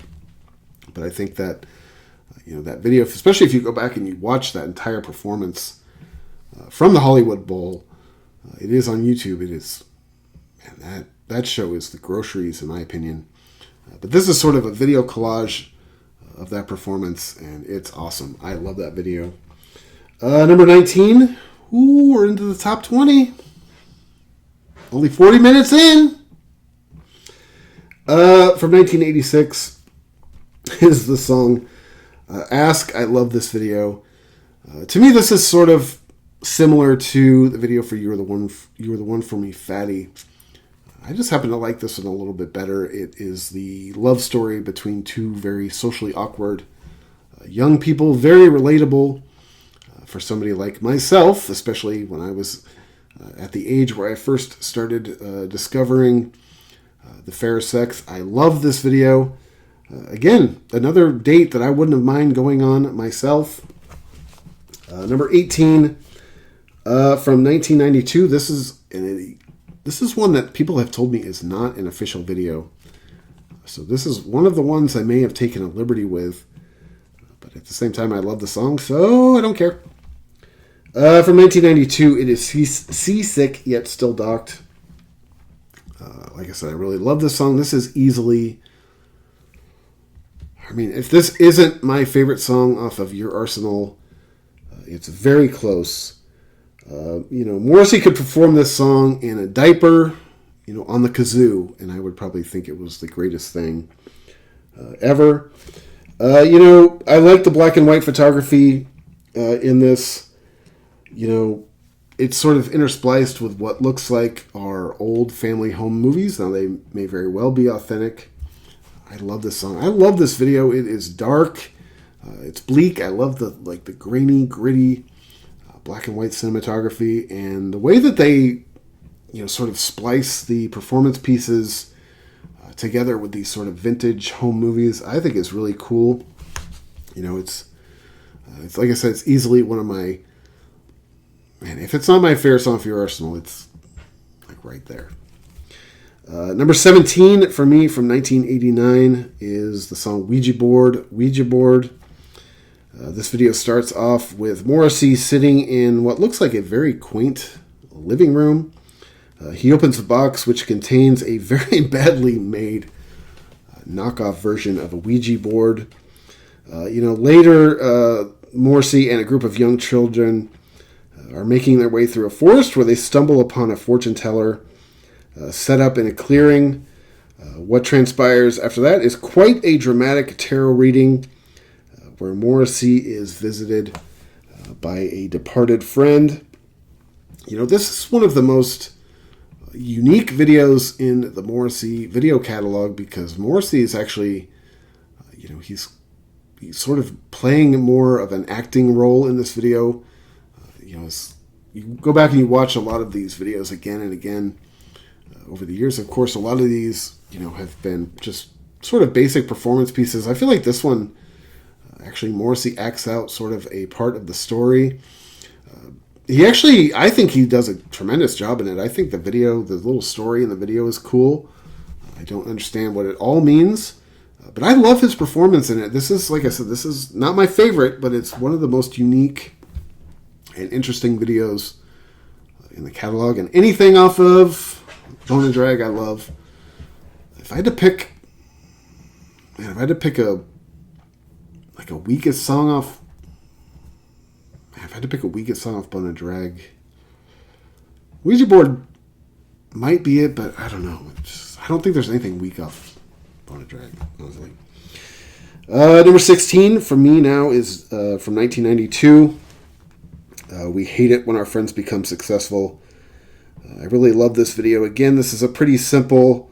But I think that, that video, especially if you go back and you watch that entire performance from the Hollywood Bowl, it is on YouTube. It is, man, that show is the groceries, in my opinion. But this is sort of a video collage of that performance, and it's awesome. I love that video. Number 19. Ooh, we're into the top 20. Only 40 minutes in. From 1986 is the song Ask. I love this video. To me, this is sort of similar to the video for You Were the One for Me, Fatty. I just happen to like this one a little bit better. It is the love story between two very socially awkward young people, very relatable for somebody like myself, especially when I was at the age where I first started discovering the fair sex. I love this video. Again, another date that I wouldn't have mind going on myself. Number 18 from 1992. This is one that people have told me is not an official video. So this is one of the ones I may have taken a liberty with. But at the same time, I love the song, so I don't care. From 1992, it is Seasick Yet Still Docked. Like I said, I really love this song. This is easily... if this isn't my favorite song off of Your Arsenal, it's very close. Morrissey could perform this song in a diaper, on the kazoo, and I would probably think it was the greatest thing ever. I like the black and white photography in this. It's sort of interspliced with what looks like our old family home movies. Now, they may very well be authentic. I love this song. I love this video. It is dark. It's bleak. I love the grainy, gritty black and white cinematography, and the way that they, sort of splice the performance pieces together with these sort of vintage home movies, I think is really cool. It's like I said, it's easily one of my, if it's not my favorite song for Your Arsenal, it's like right there. Number 17 for me from 1989 is the song Ouija Board. Ouija Board. This video starts off with Morrissey sitting in what looks like a very quaint living room. He opens a box which contains a very badly made knockoff version of a Ouija board. Later, Morrissey and a group of young children are making their way through a forest where they stumble upon a fortune teller set up in a clearing. What transpires after that is quite a dramatic tarot reading where Morrissey is visited by a departed friend. This is one of the most unique videos in the Morrissey video catalog because Morrissey is actually, he's sort of playing more of an acting role in this video. You go back and you watch a lot of these videos again and again over the years. Of course, a lot of these, have been just sort of basic performance pieces. I feel like this one, actually, Morrissey acts out sort of a part of the story. I think he does a tremendous job in it. I think the little story in the video is cool. I don't understand what it all means, but I love his performance in it. This is, like I said, this is not my favorite, but it's one of the most unique and interesting videos in the catalog. And anything off of Bone and Drag, I love. If I had to pick a weakest song off, if I had to pick a weakest song off Bone and Drag, Ouija Board might be it, but I don't know. I don't think there's anything weak off Bone and Drag, honestly. Number 16 for me now is from 1992. We Hate It When Our Friends Become Successful. I really love this video. Again, this is a pretty simple,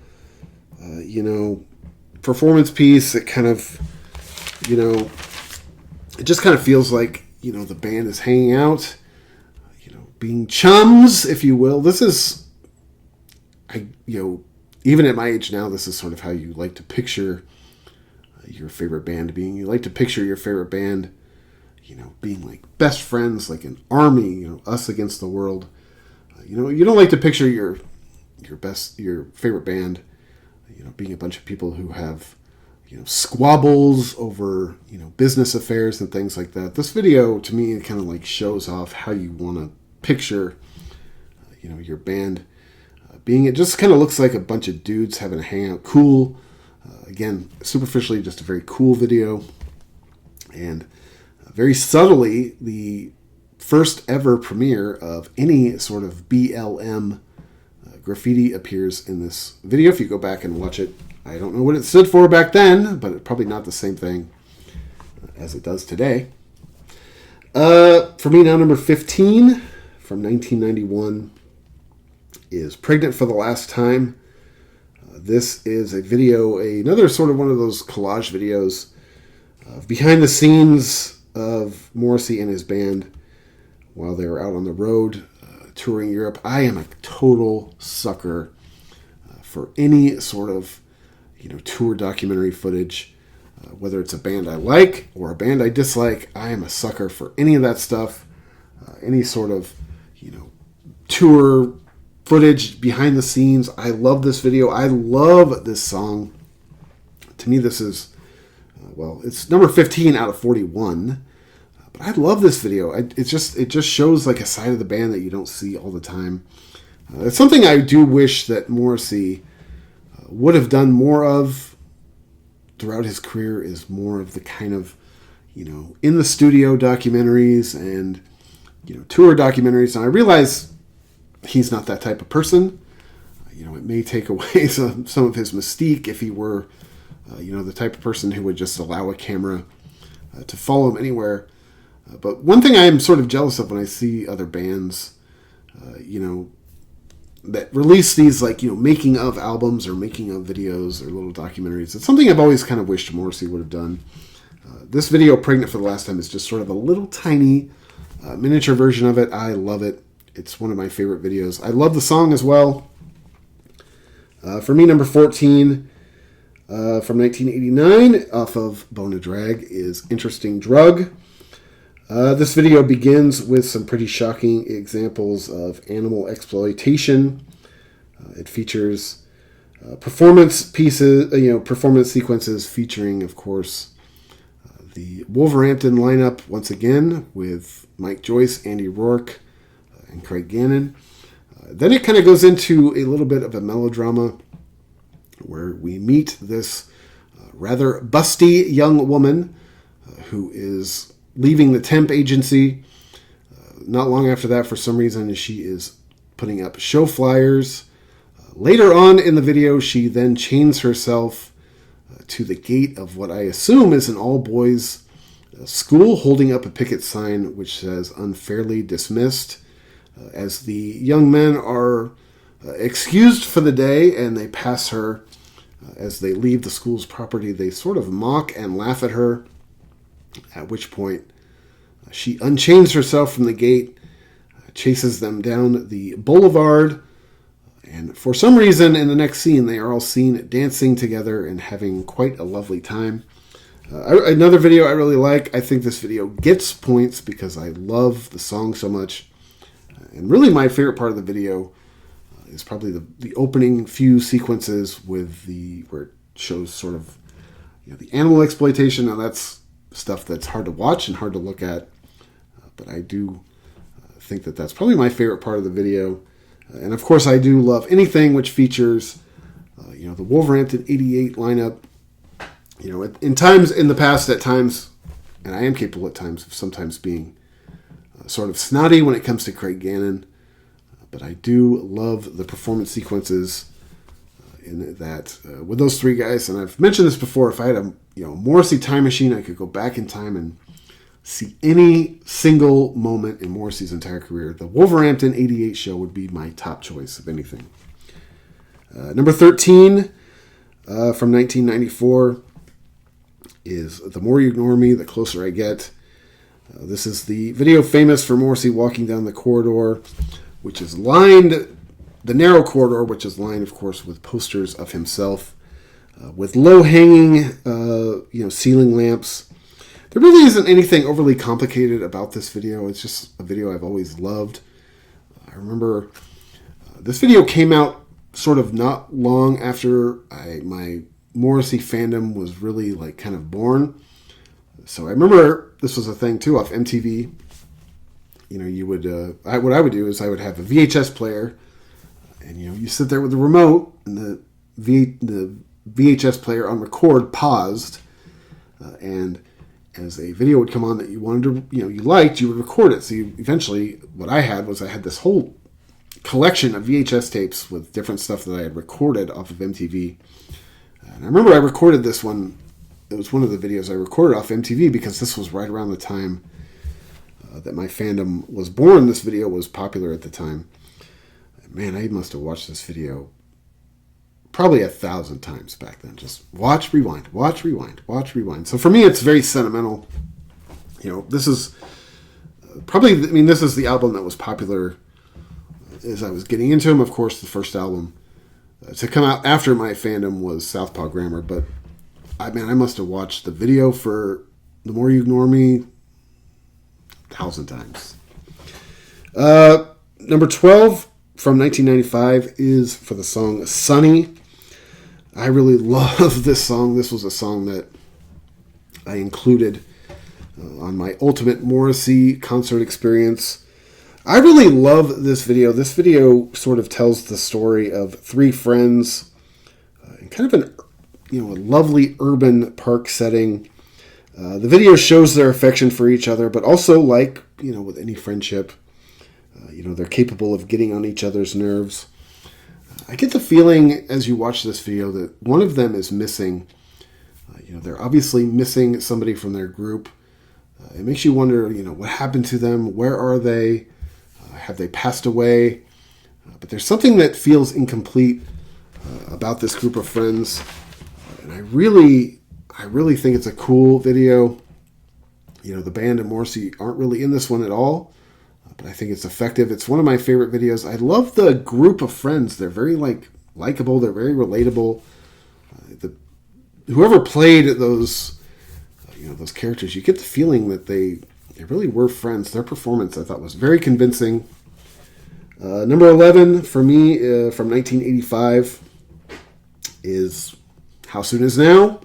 performance piece. It kind of, it just kind of feels like, the band is hanging out, being chums, if you will. This is, even at my age now, this is sort of how you like to picture your favorite band being. You like to picture your favorite band, being like best friends, like an army, us against the world. You don't like to picture your favorite band, being a bunch of people who have, squabbles over, business affairs and things like that. This video, to me, it kind of like shows off how you want to picture, your band being. It just kind of looks like a bunch of dudes having a hangout. Cool. Again, superficially, just a very cool video. And very subtly, the first ever premiere of any sort of BLM graffiti appears in this video. If you go back and watch it, I don't know what it stood for back then, but it's probably not the same thing as it does today. For me now, number 15 from 1991 is Pregnant for the Last Time. This is a video, another sort of one of those collage videos of behind the scenes of Morrissey and his band while they were out on the road touring Europe. I am a total sucker for any sort of tour documentary footage, whether it's a band I like or a band I dislike. I am a sucker for any of that stuff, any sort of tour footage behind the scenes. I love this video. I love this song. To me, this is it's number 15 out of 41. But I love this video. It just shows like a side of the band that you don't see all the time. It's something I do wish that Morrissey would have done more of throughout his career, is more of the kind of, in the studio documentaries and, tour documentaries. And I realize he's not that type of person. It may take away some of his mystique if he were, the type of person who would just allow a camera to follow him anywhere. But one thing I am sort of jealous of when I see other bands, that release these making of albums or making of videos or little documentaries. It's something I've always kind of wished Morrissey would have done. This video, Pregnant for the Last Time, is just sort of a little tiny miniature version of it. I love it. It's one of my favorite videos. I love the song as well. For me, number 14 from 1989 off of Bone and Drag is Interesting Drug. This video begins with some pretty shocking examples of animal exploitation. It features performance pieces, performance sequences featuring, of course, the Wolverhampton lineup once again with Mike Joyce, Andy Rourke, and Craig Gannon. Then it kind of goes into a little bit of a melodrama where we meet this rather busty young woman who is leaving the temp agency. Not long after that, for some reason, she is putting up show flyers. Later on in the video, she then chains herself to the gate of what I assume is an all-boys school, holding up a picket sign which says "unfairly dismissed." As the young men are excused for the day and they pass her as they leave the school's property, they sort of mock and laugh at her, at which point she unchains herself from the gate, chases them down the boulevard, and for some reason in the next scene they are all seen dancing together and having quite a lovely time. Another video I really like. I think this video gets points because I love the song so much. And really my favorite part of the video is probably the opening few sequences with where it shows sort of the animal exploitation. Now that's stuff that's hard to watch and hard to look at, but I do think that that's probably my favorite part of the video. And of course I do love anything which features the Wolverhampton 88 lineup. In the past at times, and I am capable at times of sometimes being sort of snotty when it comes to Craig Gannon, but I do love the performance sequences in that with those three guys. And I've mentioned this before. If I had a Morrissey time machine, I could go back in time and see any single moment in Morrissey's entire career. The Wolverhampton 88 show would be my top choice of anything. Number 13 from 1994 is "The More You Ignore Me, The Closer I Get." This is the video famous for Morrissey walking down the corridor, which is lined, the narrow corridor, which is lined, of course, with posters of himself, with low-hanging, ceiling lamps. There really isn't anything overly complicated about this video. It's just a video I've always loved. I remember this video came out sort of not long after my Morrissey fandom was really kind of born. So I remember this was a thing too off MTV. You would what I would do is I would have a VHS player, and you sit there with the remote, and the VHS player on record paused, and as a video would come on that you wanted to you liked, you would record it. So eventually, what I had this whole collection of VHS tapes with different stuff that I had recorded off of MTV. And I remember I recorded this one. It was one of the videos I recorded off MTV because this was right around the time that my fandom was born. This video was popular at the time. Man, I must have watched this video probably 1,000 times back then. Just watch, rewind, watch, rewind, watch, rewind. So for me, it's very sentimental. This is this is the album that was popular as I was getting into him. Of course, the first album to come out after my fandom was Southpaw Grammar, but I must have watched the video for "The More You Ignore Me" 1,000 times. Number 12 from 1995 is for the song "Sunny." I really love this song. This was a song that I included on my Ultimate Morrissey concert experience. I really love this video. This video sort of tells the story of three friends in kind of a lovely urban park setting. The video shows their affection for each other, but also with any friendship, they're capable of getting on each other's nerves. I get the feeling as you watch this video that one of them is missing. They're obviously missing somebody from their group. It makes you wonder, what happened to them? Where are they? Have they passed away? But there's something that feels incomplete about this group of friends. And I really think it's a cool video. The band and Morrissey aren't really in this one at all, but I think it's effective. It's one of my favorite videos. I love the group of friends. They're very likable. They're very relatable. Whoever played those characters, you get the feeling that they really were friends. Their performance, I thought, was very convincing. Number 11 for me from 1985 is "How Soon Is Now."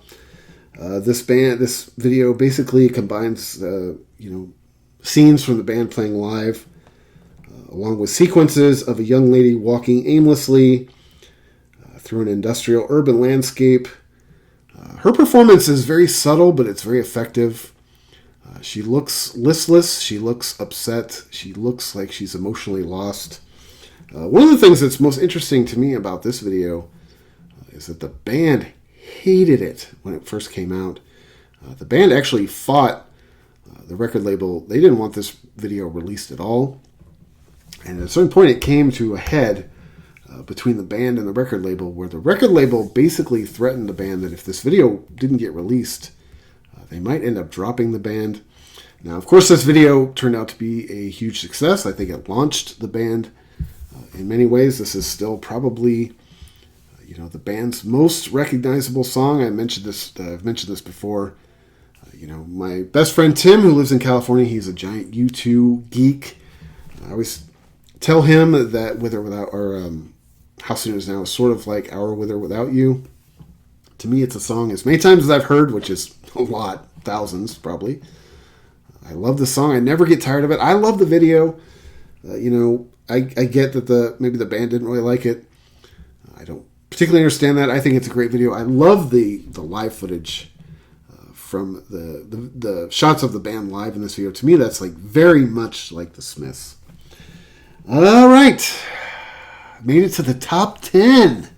This video basically combines, scenes from the band playing live, along with sequences of a young lady walking aimlessly through an industrial urban landscape. Her performance is very subtle, but it's very effective. She looks listless. She looks upset. She looks like she's emotionally lost. One of the things that's most interesting to me about this video is that the band hated it when it first came out. The band actually fought the record label. They didn't want this video released at all. And at a certain point, it came to a head between the band and the record label, where the record label basically threatened the band that if this video didn't get released, they might end up dropping the band. Now, of course, this video turned out to be a huge success. I think it launched the band in many ways. This is still probably, the band's most recognizable song. I've mentioned this before. My best friend Tim, who lives in California, he's a giant U2 geek. I always tell him that With or Without, or How Soon It Is Now, is sort of like Our With or Without You. To me, it's a song as many times as I've heard, which is a lot, thousands probably. I love the song. I never get tired of it. I love the video. I get that maybe the band didn't really like it. I don't particularly understand that. I think it's a great video. I love the live footage from the shots of the band live in this video. To me, that's like very much like the Smiths. All right. Made it to the top 10.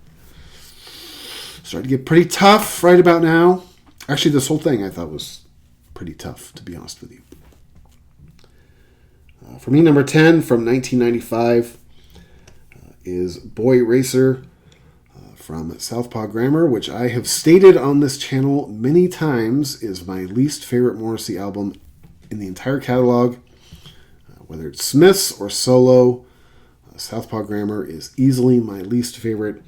Starting to get pretty tough right about now. Actually, this whole thing I thought was pretty tough, to be honest with you. For me, number 10 from 1995 is Boy Racer from Southpaw Grammar, which I have stated on this channel many times is my least favorite Morrissey album in the entire catalog. Whether it's Smiths or solo, Southpaw Grammar is easily my least favorite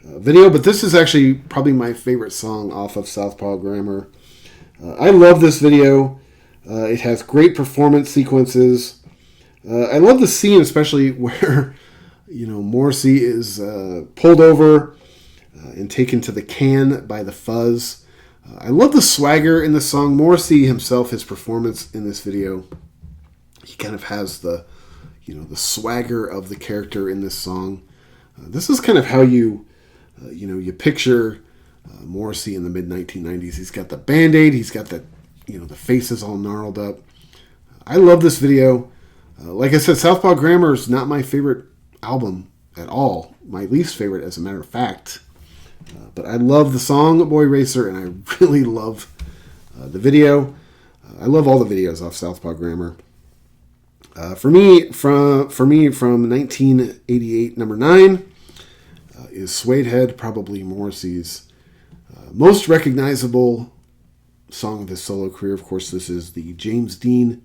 video, but this is actually probably my favorite song off of Southpaw Grammar. I love this video. It has great performance sequences. I love the scene, especially where Morrissey is pulled over and taken to the can by the Fuzz. I love the swagger in the song. Morrissey himself, his performance in this video, he kind of has the swagger of the character in this song. This is kind of how you picture Morrissey in the mid-1990s. He's got the Band-Aid. He's got the face is all gnarled up. I love this video. Like I said, Southpaw Grammar is not my favorite album at all. My least favorite, as a matter of fact. But I love the song Boy Racer, and I really love the video. I love all the videos off Southpaw Grammar. For me, from 1988, number 9 is Suede Head, probably Morrissey's most recognizable song of his solo career. Of course, this is the James Dean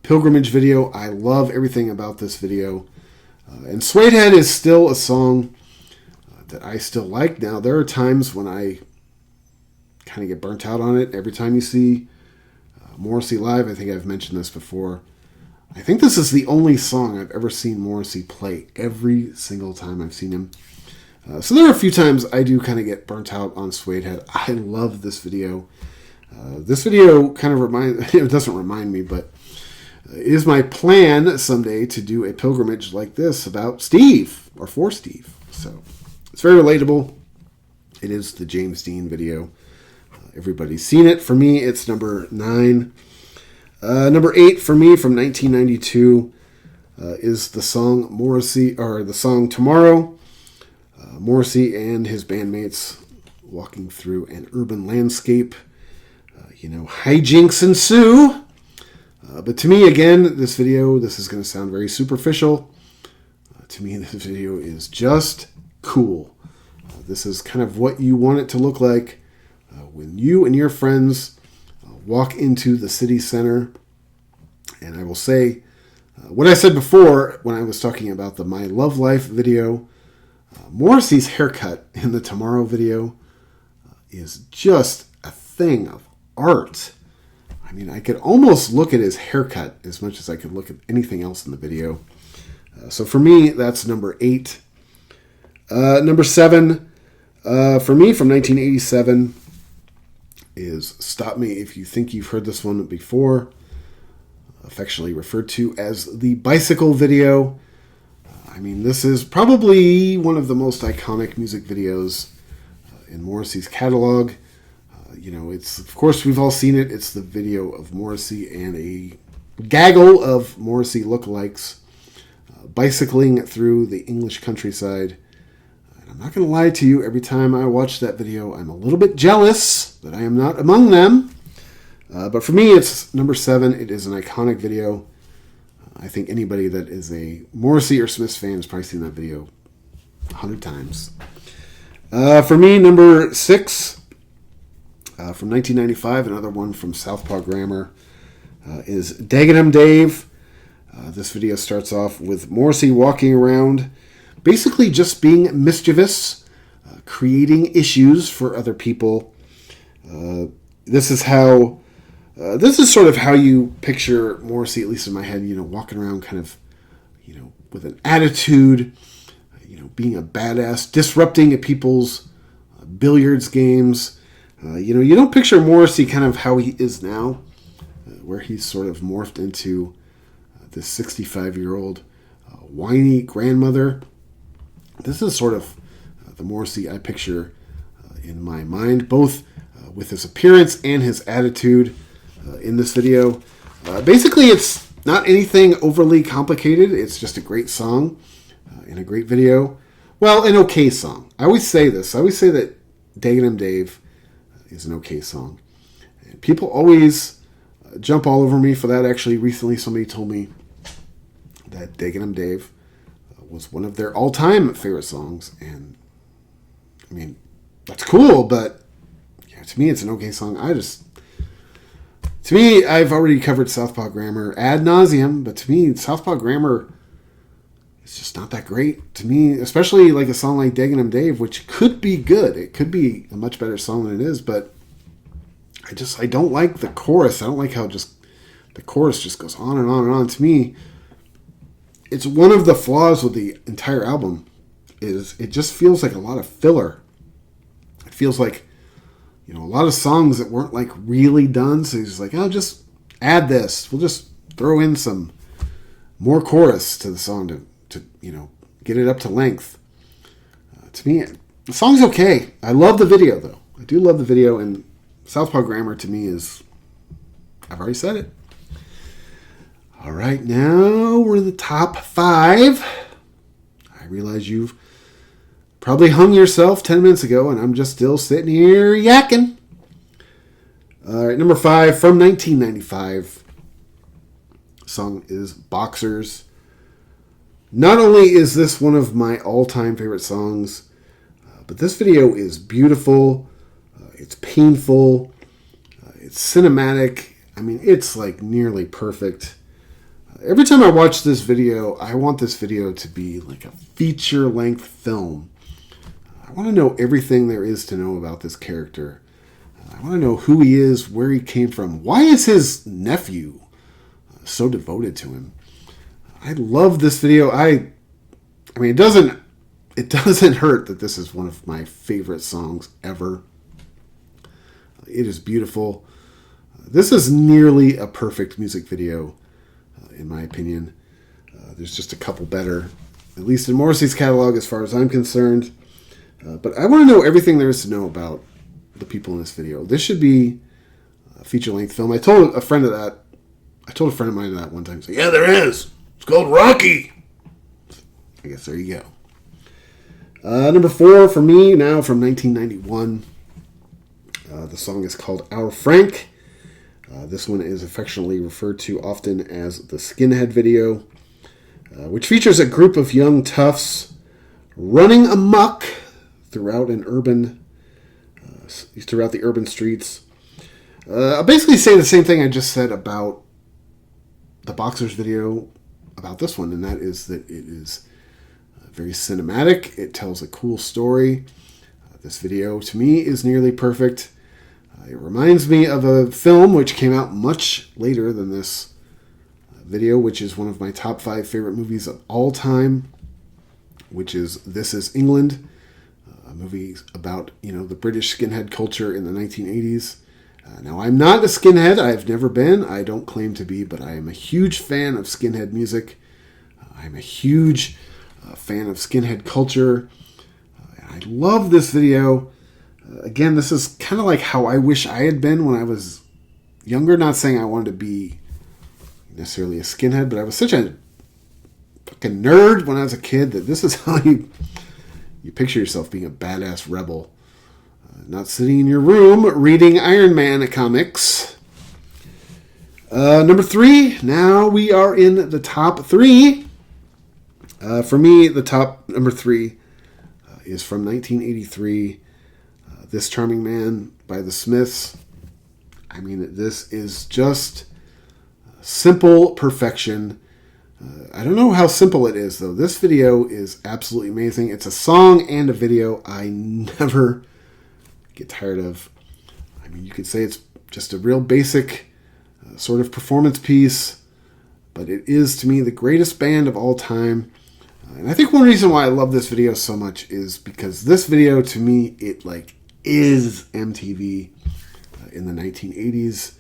Pilgrimage video. I love everything about this video. And Suede Head is still a song that I still like. Now, there are times when I kind of get burnt out on it. Every time you see Morrissey live, I think I've mentioned this before, I think this is the only song I've ever seen Morrissey play every single time I've seen him. So there are a few times I do kind of get burnt out on Suede Head. I love this video. This video kind of it doesn't remind me, but it is my plan someday to do a pilgrimage like this about Steve, or for Steve. So it's very relatable. It is the James Dean video. Everybody's seen it. For me, it's number 9. Number 8 for me from 1992 is the song Morrissey, or the song Tomorrow. Morrissey and his bandmates walking through an urban landscape. Hijinks ensue. But to me, again, this is going to sound very superficial. To me, this video is just cool. This is kind of what you want it to look like when you and your friends walk into the city center. And I will say what I said before when I was talking about the My Love Life video. Morrissey's haircut in the Tomorrow video is just a thing of art. I mean, I could almost look at his haircut as much as I could look at anything else in the video. So for me, that's number 8. Number 7, for me, from 1987, is Stop Me If You Think You've Heard This One Before, affectionately referred to as the Bicycle video. I mean, this is probably one of the most iconic music videos in Morrissey's catalog. It's, of course, we've all seen it. It's the video of Morrissey and a gaggle of Morrissey lookalikes bicycling through the English countryside. And I'm not going to lie to you, every time I watch that video, I'm a little bit jealous that I am not among them. But for me, it's number 7. It is an iconic video. I think anybody that is a Morrissey or Smiths fan has probably seen that video 100 times. For me, number 6, from 1995, another one from Southpaw Grammar, is Dagenham Dave. This video starts off with Morrissey walking around, basically just being mischievous, creating issues for other people. This is sort of how you picture Morrissey, at least in my head, walking around kind of, with an attitude, being a badass, disrupting people's billiards games. You don't picture Morrissey kind of how he is now, where he's sort of morphed into this 65-year-old whiny grandmother. This is sort of the Morrissey I picture in my mind, both with his appearance and his attitude in this video. Basically, it's not anything overly complicated. It's just a great song and a great video. Well, an okay song. I always say this. I always say that Dagenham Dave is an okay song. And people always jump all over me for that. Actually, recently somebody told me that Dagenham Dave was one of their all-time favorite songs. And, I mean, that's cool, but to me, it's an okay song. To me, I've already covered Southpaw Grammar ad nauseum, but to me, Southpaw Grammar is just not that great. To me, especially like a song like Dagenham Dave, which could be good. It could be a much better song than it is, but I don't like the chorus. I don't like how the chorus just goes on and on and on. To me, it's one of the flaws with the entire album is it just feels like a lot of filler. It feels like a lot of songs that weren't like really done. So he's just like, just add this. We'll just throw in some more chorus to the song to get it up to length. To me, the song's okay. I love the video though. I do love the video, and Southpaw Grammar to me is, I've already said it. All right, now we're in the top 5. I realize you've probably hung yourself 10 minutes ago, and I'm just still sitting here yakking. All right, number 5 from 1995. Song is Boxers. Not only is this one of my all-time favorite songs, but this video is beautiful. It's painful. It's cinematic. I mean, it's like nearly perfect. Every time I watch this video, I want this video to be like a feature-length film. I want to know everything there is to know about this character. I want to know who he is, where he came from. Why is his nephew so devoted to him? I love this video. I mean, it doesn't hurt that this is one of my favorite songs ever. It is beautiful. This is nearly a perfect music video, in my opinion. There's just a couple better, at least in Morrissey's catalog as far as I'm concerned. But I want to know everything there is to know about the people in this video. This should be a feature-length film. I told a friend of mine that one time. He's like, yeah, there is. It's called Rocky. I guess there you go. Number 4 for me, now from 1991. The song is called Our Frank. This one is affectionately referred to often as the Skinhead video, which features a group of young toughs running amok throughout the urban streets. I'll basically say the same thing I just said about the Boxers video about this one, and that is that it is very cinematic. It tells a cool story. This video, to me, is nearly perfect. It reminds me of a film which came out much later than this video, which is one of my top 5 favorite movies of all time, which is This Is England, a movie about, the British skinhead culture in the 1980s. Now, I'm not a skinhead. I've never been. I don't claim to be, but I am a huge fan of skinhead music. I'm a huge fan of skinhead culture. I love this video. Again, this is kind of like how I wish I had been when I was younger. Not saying I wanted to be necessarily a skinhead, but I was such a fucking nerd when I was a kid that this is how you picture yourself being a badass rebel. Not sitting in your room reading Iron Man comics. Number 3. Now we are in the top 3. For me, the top number 3 is from 1983. This Charming Man by the Smiths. I mean, this is just simple perfection. I don't know how simple it is, though. This video is absolutely amazing. It's a song and a video I never get tired of. I mean, you could say it's just a real basic sort of performance piece, but it is, to me, the greatest band of all time. And I think one reason why I love this video so much is because this video, to me, it is MTV in the 1980s.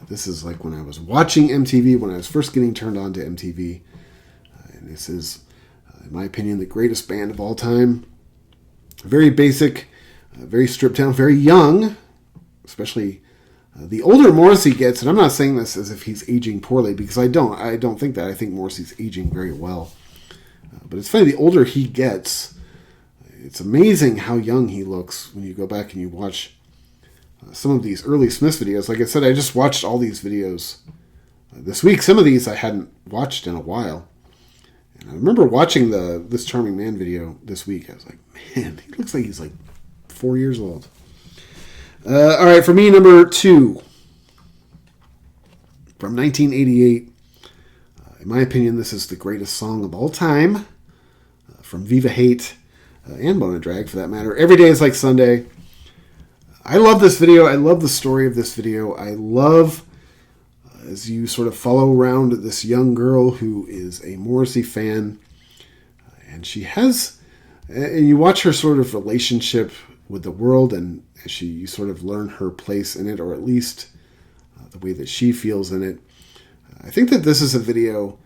This is like when I was watching MTV, when I was first getting turned on to MTV. And this is, in my opinion, the greatest band of all time. Very basic, very stripped down, very young, especially the older Morrissey gets. And I'm not saying this as if he's aging poorly, because I don't think that. I think Morrissey's aging very well. But it's funny, the older he gets, it's amazing how young he looks when you go back and you watch some of these early Smiths videos. Like I said, I just watched all these videos this week. Some of these I hadn't watched in a while. And I remember watching This Charming Man video this week. I was like, man, he looks like he's like 4 years old. All right, for me, number 2. From 1988. In my opinion, this is the greatest song of all time. From Viva Hate. And Bone and Drag, for that matter. Every Day is Like Sunday. I love this video. I love the story of this video. I love as you sort of follow around this young girl who is a Morrissey fan. And she has, and you watch her sort of relationship with the world, and as you sort of learn her place in it, or at least the way that she feels in it. I think that this is a video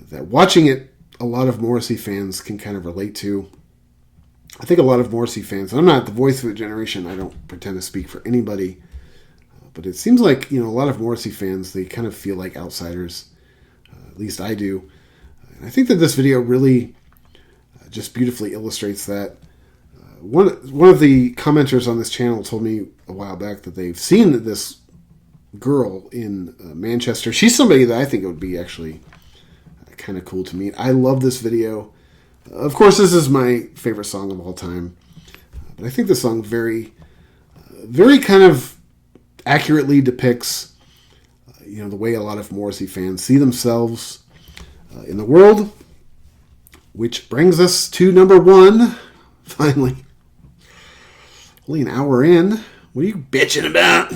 that watching it, a lot of Morrissey fans can kind of relate to. I think a lot of Morrissey fans, and I'm not the voice of a generation, I don't pretend to speak for anybody, but it seems like, a lot of Morrissey fans, they kind of feel like outsiders. At least I do. And I think that this video really just beautifully illustrates that. One of the commenters on this channel told me a while back that they've seen this girl in Manchester. She's somebody that I think it would be actually kind of cool to meet. I love this video. Of course, this is my favorite song of all time. But I think this song very kind of accurately depicts, the way a lot of Morrissey fans see themselves in the world. Which brings us to number 1. Finally. Only an hour in. What are you bitching about?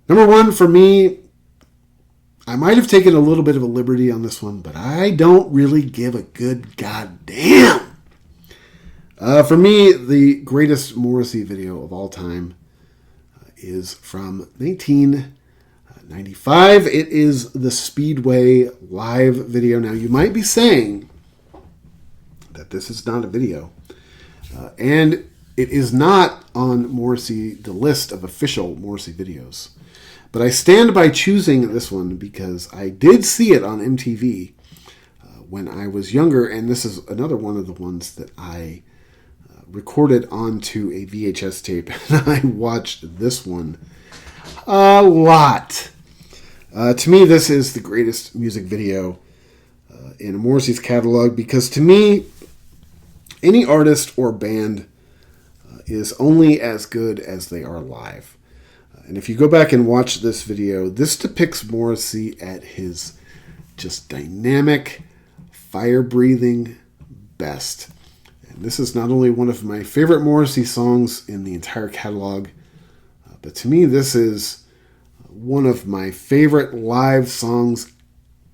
Number 1 for me, I might have taken a little bit of a liberty on this one, but I don't really give a good goddamn. For me, the greatest Morrissey video of all time is from 1995. It is the Speedway live video. Now, you might be saying that this is not a video. And it is not on Morrissey, the list of official Morrissey videos. But I stand by choosing this one because I did see it on MTV when I was younger, and this is another one of the ones that I recorded onto a VHS tape, and I watched this one a lot. To me, this is the greatest music video in Morrissey's catalog because to me, any artist or band is only as good as they are live. And if you go back and watch this video, this depicts Morrissey at his just dynamic, fire-breathing best. And this is not only one of my favorite Morrissey songs in the entire catalog, but to me this is one of my favorite live songs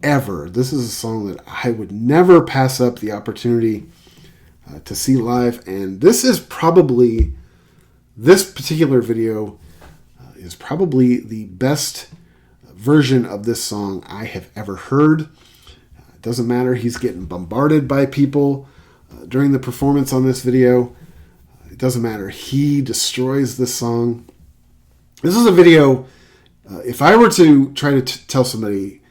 ever. This is a song that I would never pass up the opportunity to see live. And this particular video is probably the best version of this song I have ever heard. It doesn't matter, he's getting bombarded by people during the performance on this video. It doesn't matter. He destroys this song. This is a video. If I were to try to tell somebody,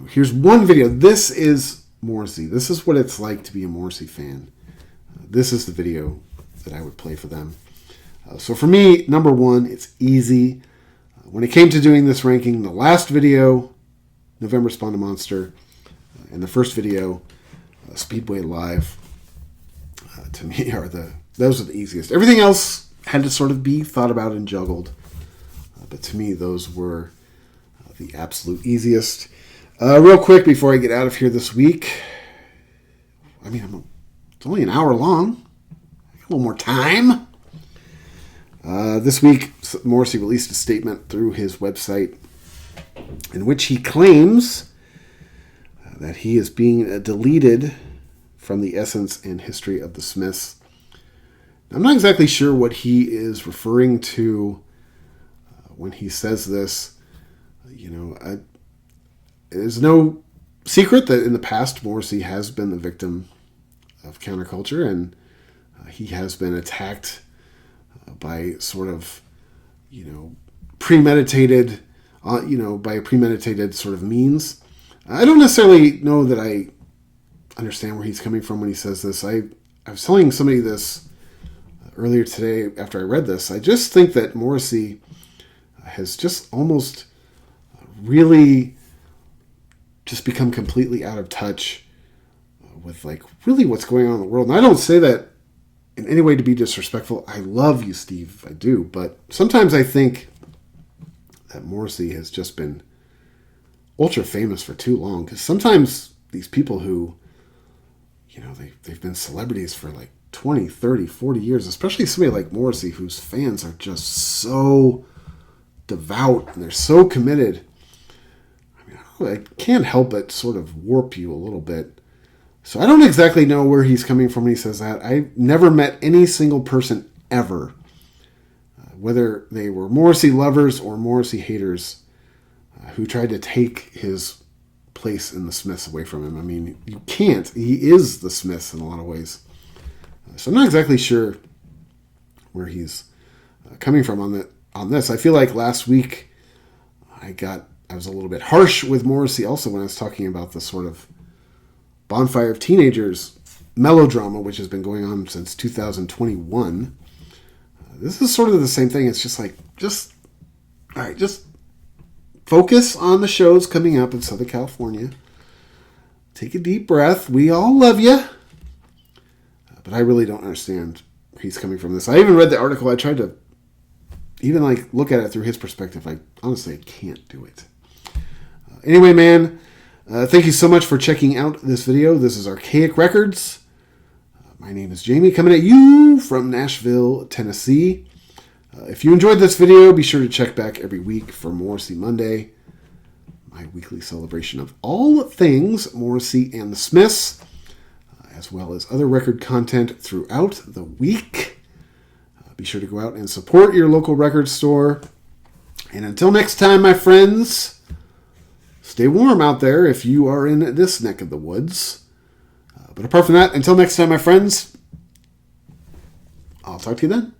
here's one video. This is Morrissey. This is what it's like to be a Morrissey fan. This is the video that I would play for them. So for me, number one, it's easy. When it came to doing this ranking, the last video, November Spawned a Monster, and the first video, Speedway Live, to me those are the easiest. Everything else had to sort of be thought about and juggled. But to me, those were the absolute easiest. Real quick before I get out of here this week, it's only an hour long. A little more time. This week, Morrissey released a statement through his website in which he claims that he is being deleted from the essence and history of the Smiths. I'm not exactly sure what he is referring to when he says this. There's no secret that in the past Morrissey has been the victim of counterculture, and he has been attacked by sort of, premeditated, by a premeditated sort of means. I don't necessarily know that I understand where he's coming from when he says this. I was telling somebody this earlier today after I read this. I just think that Morrissey has just almost really just become completely out of touch with really what's going on in the world. And I don't say that in any way to be disrespectful. I love you, Steve. I do. But sometimes I think that Morrissey has just been ultra famous for too long. Because sometimes these people who, they've been celebrities for 20, 30, 40 years, especially somebody like Morrissey, whose fans are just so devout and they're so committed. I can't help but sort of warp you a little bit. So I don't exactly know where he's coming from when he says that. I've never met any single person ever, whether they were Morrissey lovers or Morrissey haters, who tried to take his place in the Smiths away from him. You can't. He is the Smiths in a lot of ways. So I'm not exactly sure where he's coming from on this. I feel like last week I was a little bit harsh with Morrissey also when I was talking about the sort of Bonfire of Teenagers melodrama, which has been going on since 2021. This is sort of the same thing. It's just focus on the shows coming up in Southern California. Take a deep breath. We all love you. But I really don't understand where he's coming from this. I even read the article. I tried to even look at it through his perspective. I can't do it. Anyway, man, thank you so much for checking out this video. This is Archaic Records. My name is Jamie, coming at you from Nashville, Tennessee. If you enjoyed this video, be sure to check back every week for Morrissey Monday, my weekly celebration of all things Morrissey and the Smiths, as well as other record content throughout the week. Be sure to go out and support your local record store. And until next time, my friends, stay warm out there if you are in this neck of the woods. But apart from that, until next time, my friends, I'll talk to you then.